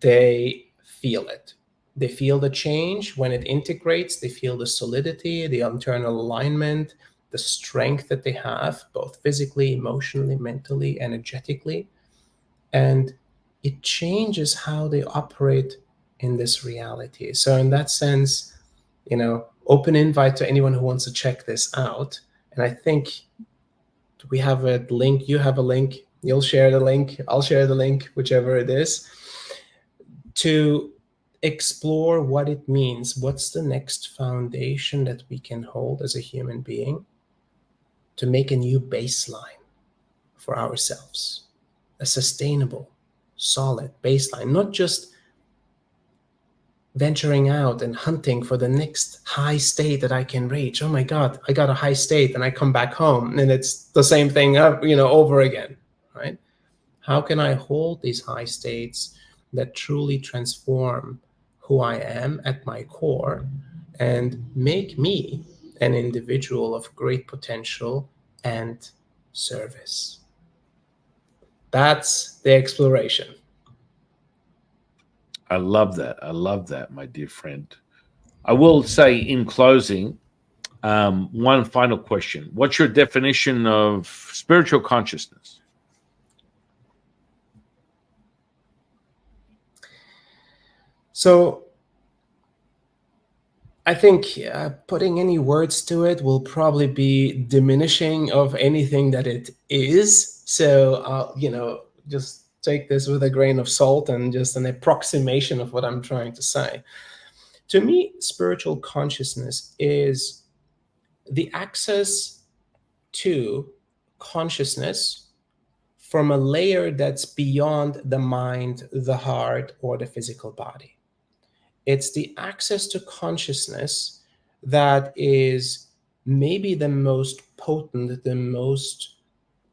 they feel it. They feel the change when it integrates. They feel the solidity, the internal alignment, the strength that they have, both physically, emotionally, mentally, energetically. And it changes how they operate in this reality. So in that sense, open invite to anyone who wants to check this out. And I think we have a link. You have a link. You'll share the link. I'll share the link, whichever it is, to explore what it means. What's the next foundation that we can hold as a human being to make a new baseline for ourselves? A sustainable, solid baseline, not just venturing out and hunting for the next high state that I can reach. Oh my God, I got a high state, and I come back home and it's the same thing, over again, right? How can I hold these high states that truly transform who I am at my core and make me an individual of great potential and service? That's the exploration. I love that. I love that, my dear friend. I will say in closing, one final question. What's your definition of spiritual consciousness? So I think putting any words to it will probably be diminishing of anything that it is. So, just take this with a grain of salt and just an approximation of what I'm trying to say. To me, spiritual consciousness is the access to consciousness from a layer that's beyond the mind, the heart, or the physical body. It's the access to consciousness that is maybe the most potent, the most,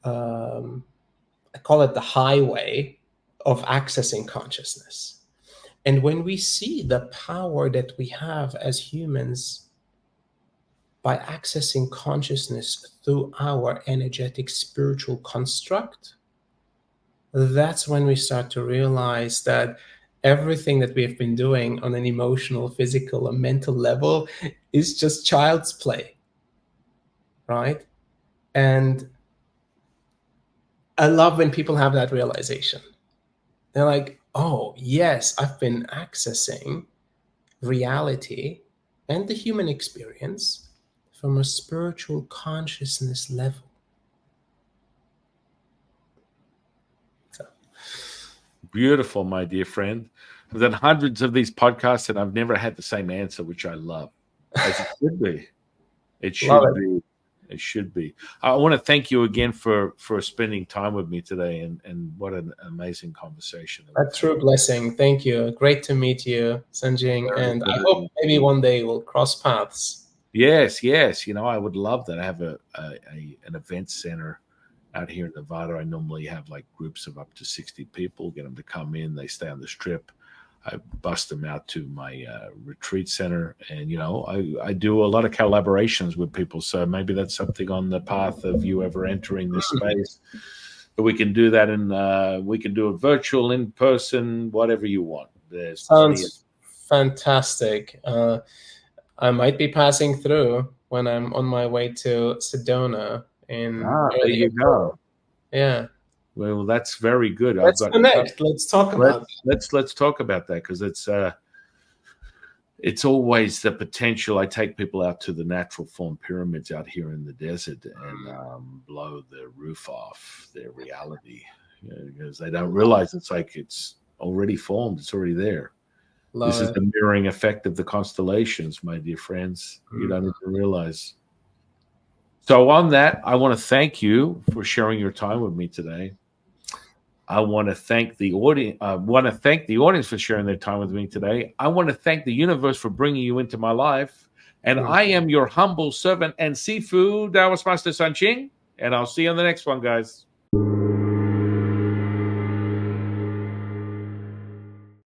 I call it the highway of accessing consciousness. And when we see the power that we have as humans by accessing consciousness through our energetic spiritual construct, that's when we start to realize that everything that we have been doing on an emotional, physical, and mental level is just child's play, right? And I love when people have that realization. They're like, oh, yes, I've been accessing reality and the human experience from a spiritual consciousness level. Beautiful, my dear friend. I've done hundreds of these podcasts and I've never had the same answer, which I love. As it should be. It should be. It should be. I want to thank you again for spending time with me today, and what an amazing conversation. A true blessing. Thank you. Great to meet you, San Qing. And I hope maybe one day we'll cross paths. Yes, yes. I would love that. I have an event center out here in Nevada. I normally have like groups of up to 60 people, get them to come in. They stay on the strip. I bust them out to my retreat center, and I do a lot of collaborations with people. So maybe that's something on the path of you ever entering this space. But we can do that, and we can do it virtual, in person, whatever you want. There's sounds fantastic. I might be passing through when I'm on my way to Sedona in there you April. go. Yeah. Well, that's very good. Let's connect. Let's talk about let's talk about that, because it's always the potential. I take people out to the natural form pyramids out here in the desert and blow the roof off their reality, because they don't realize it's already formed. It's already there. This is the mirroring effect of the constellations, my dear friends. You don't even realize. So on that, I want to thank you for sharing your time with me today. I want to thank the audience. I want to thank the audience for sharing their time with me today. I want to thank the universe for bringing you into my life. And I am your humble servant and seafood Taoist Master San Qing. And I'll see you on the next one, guys.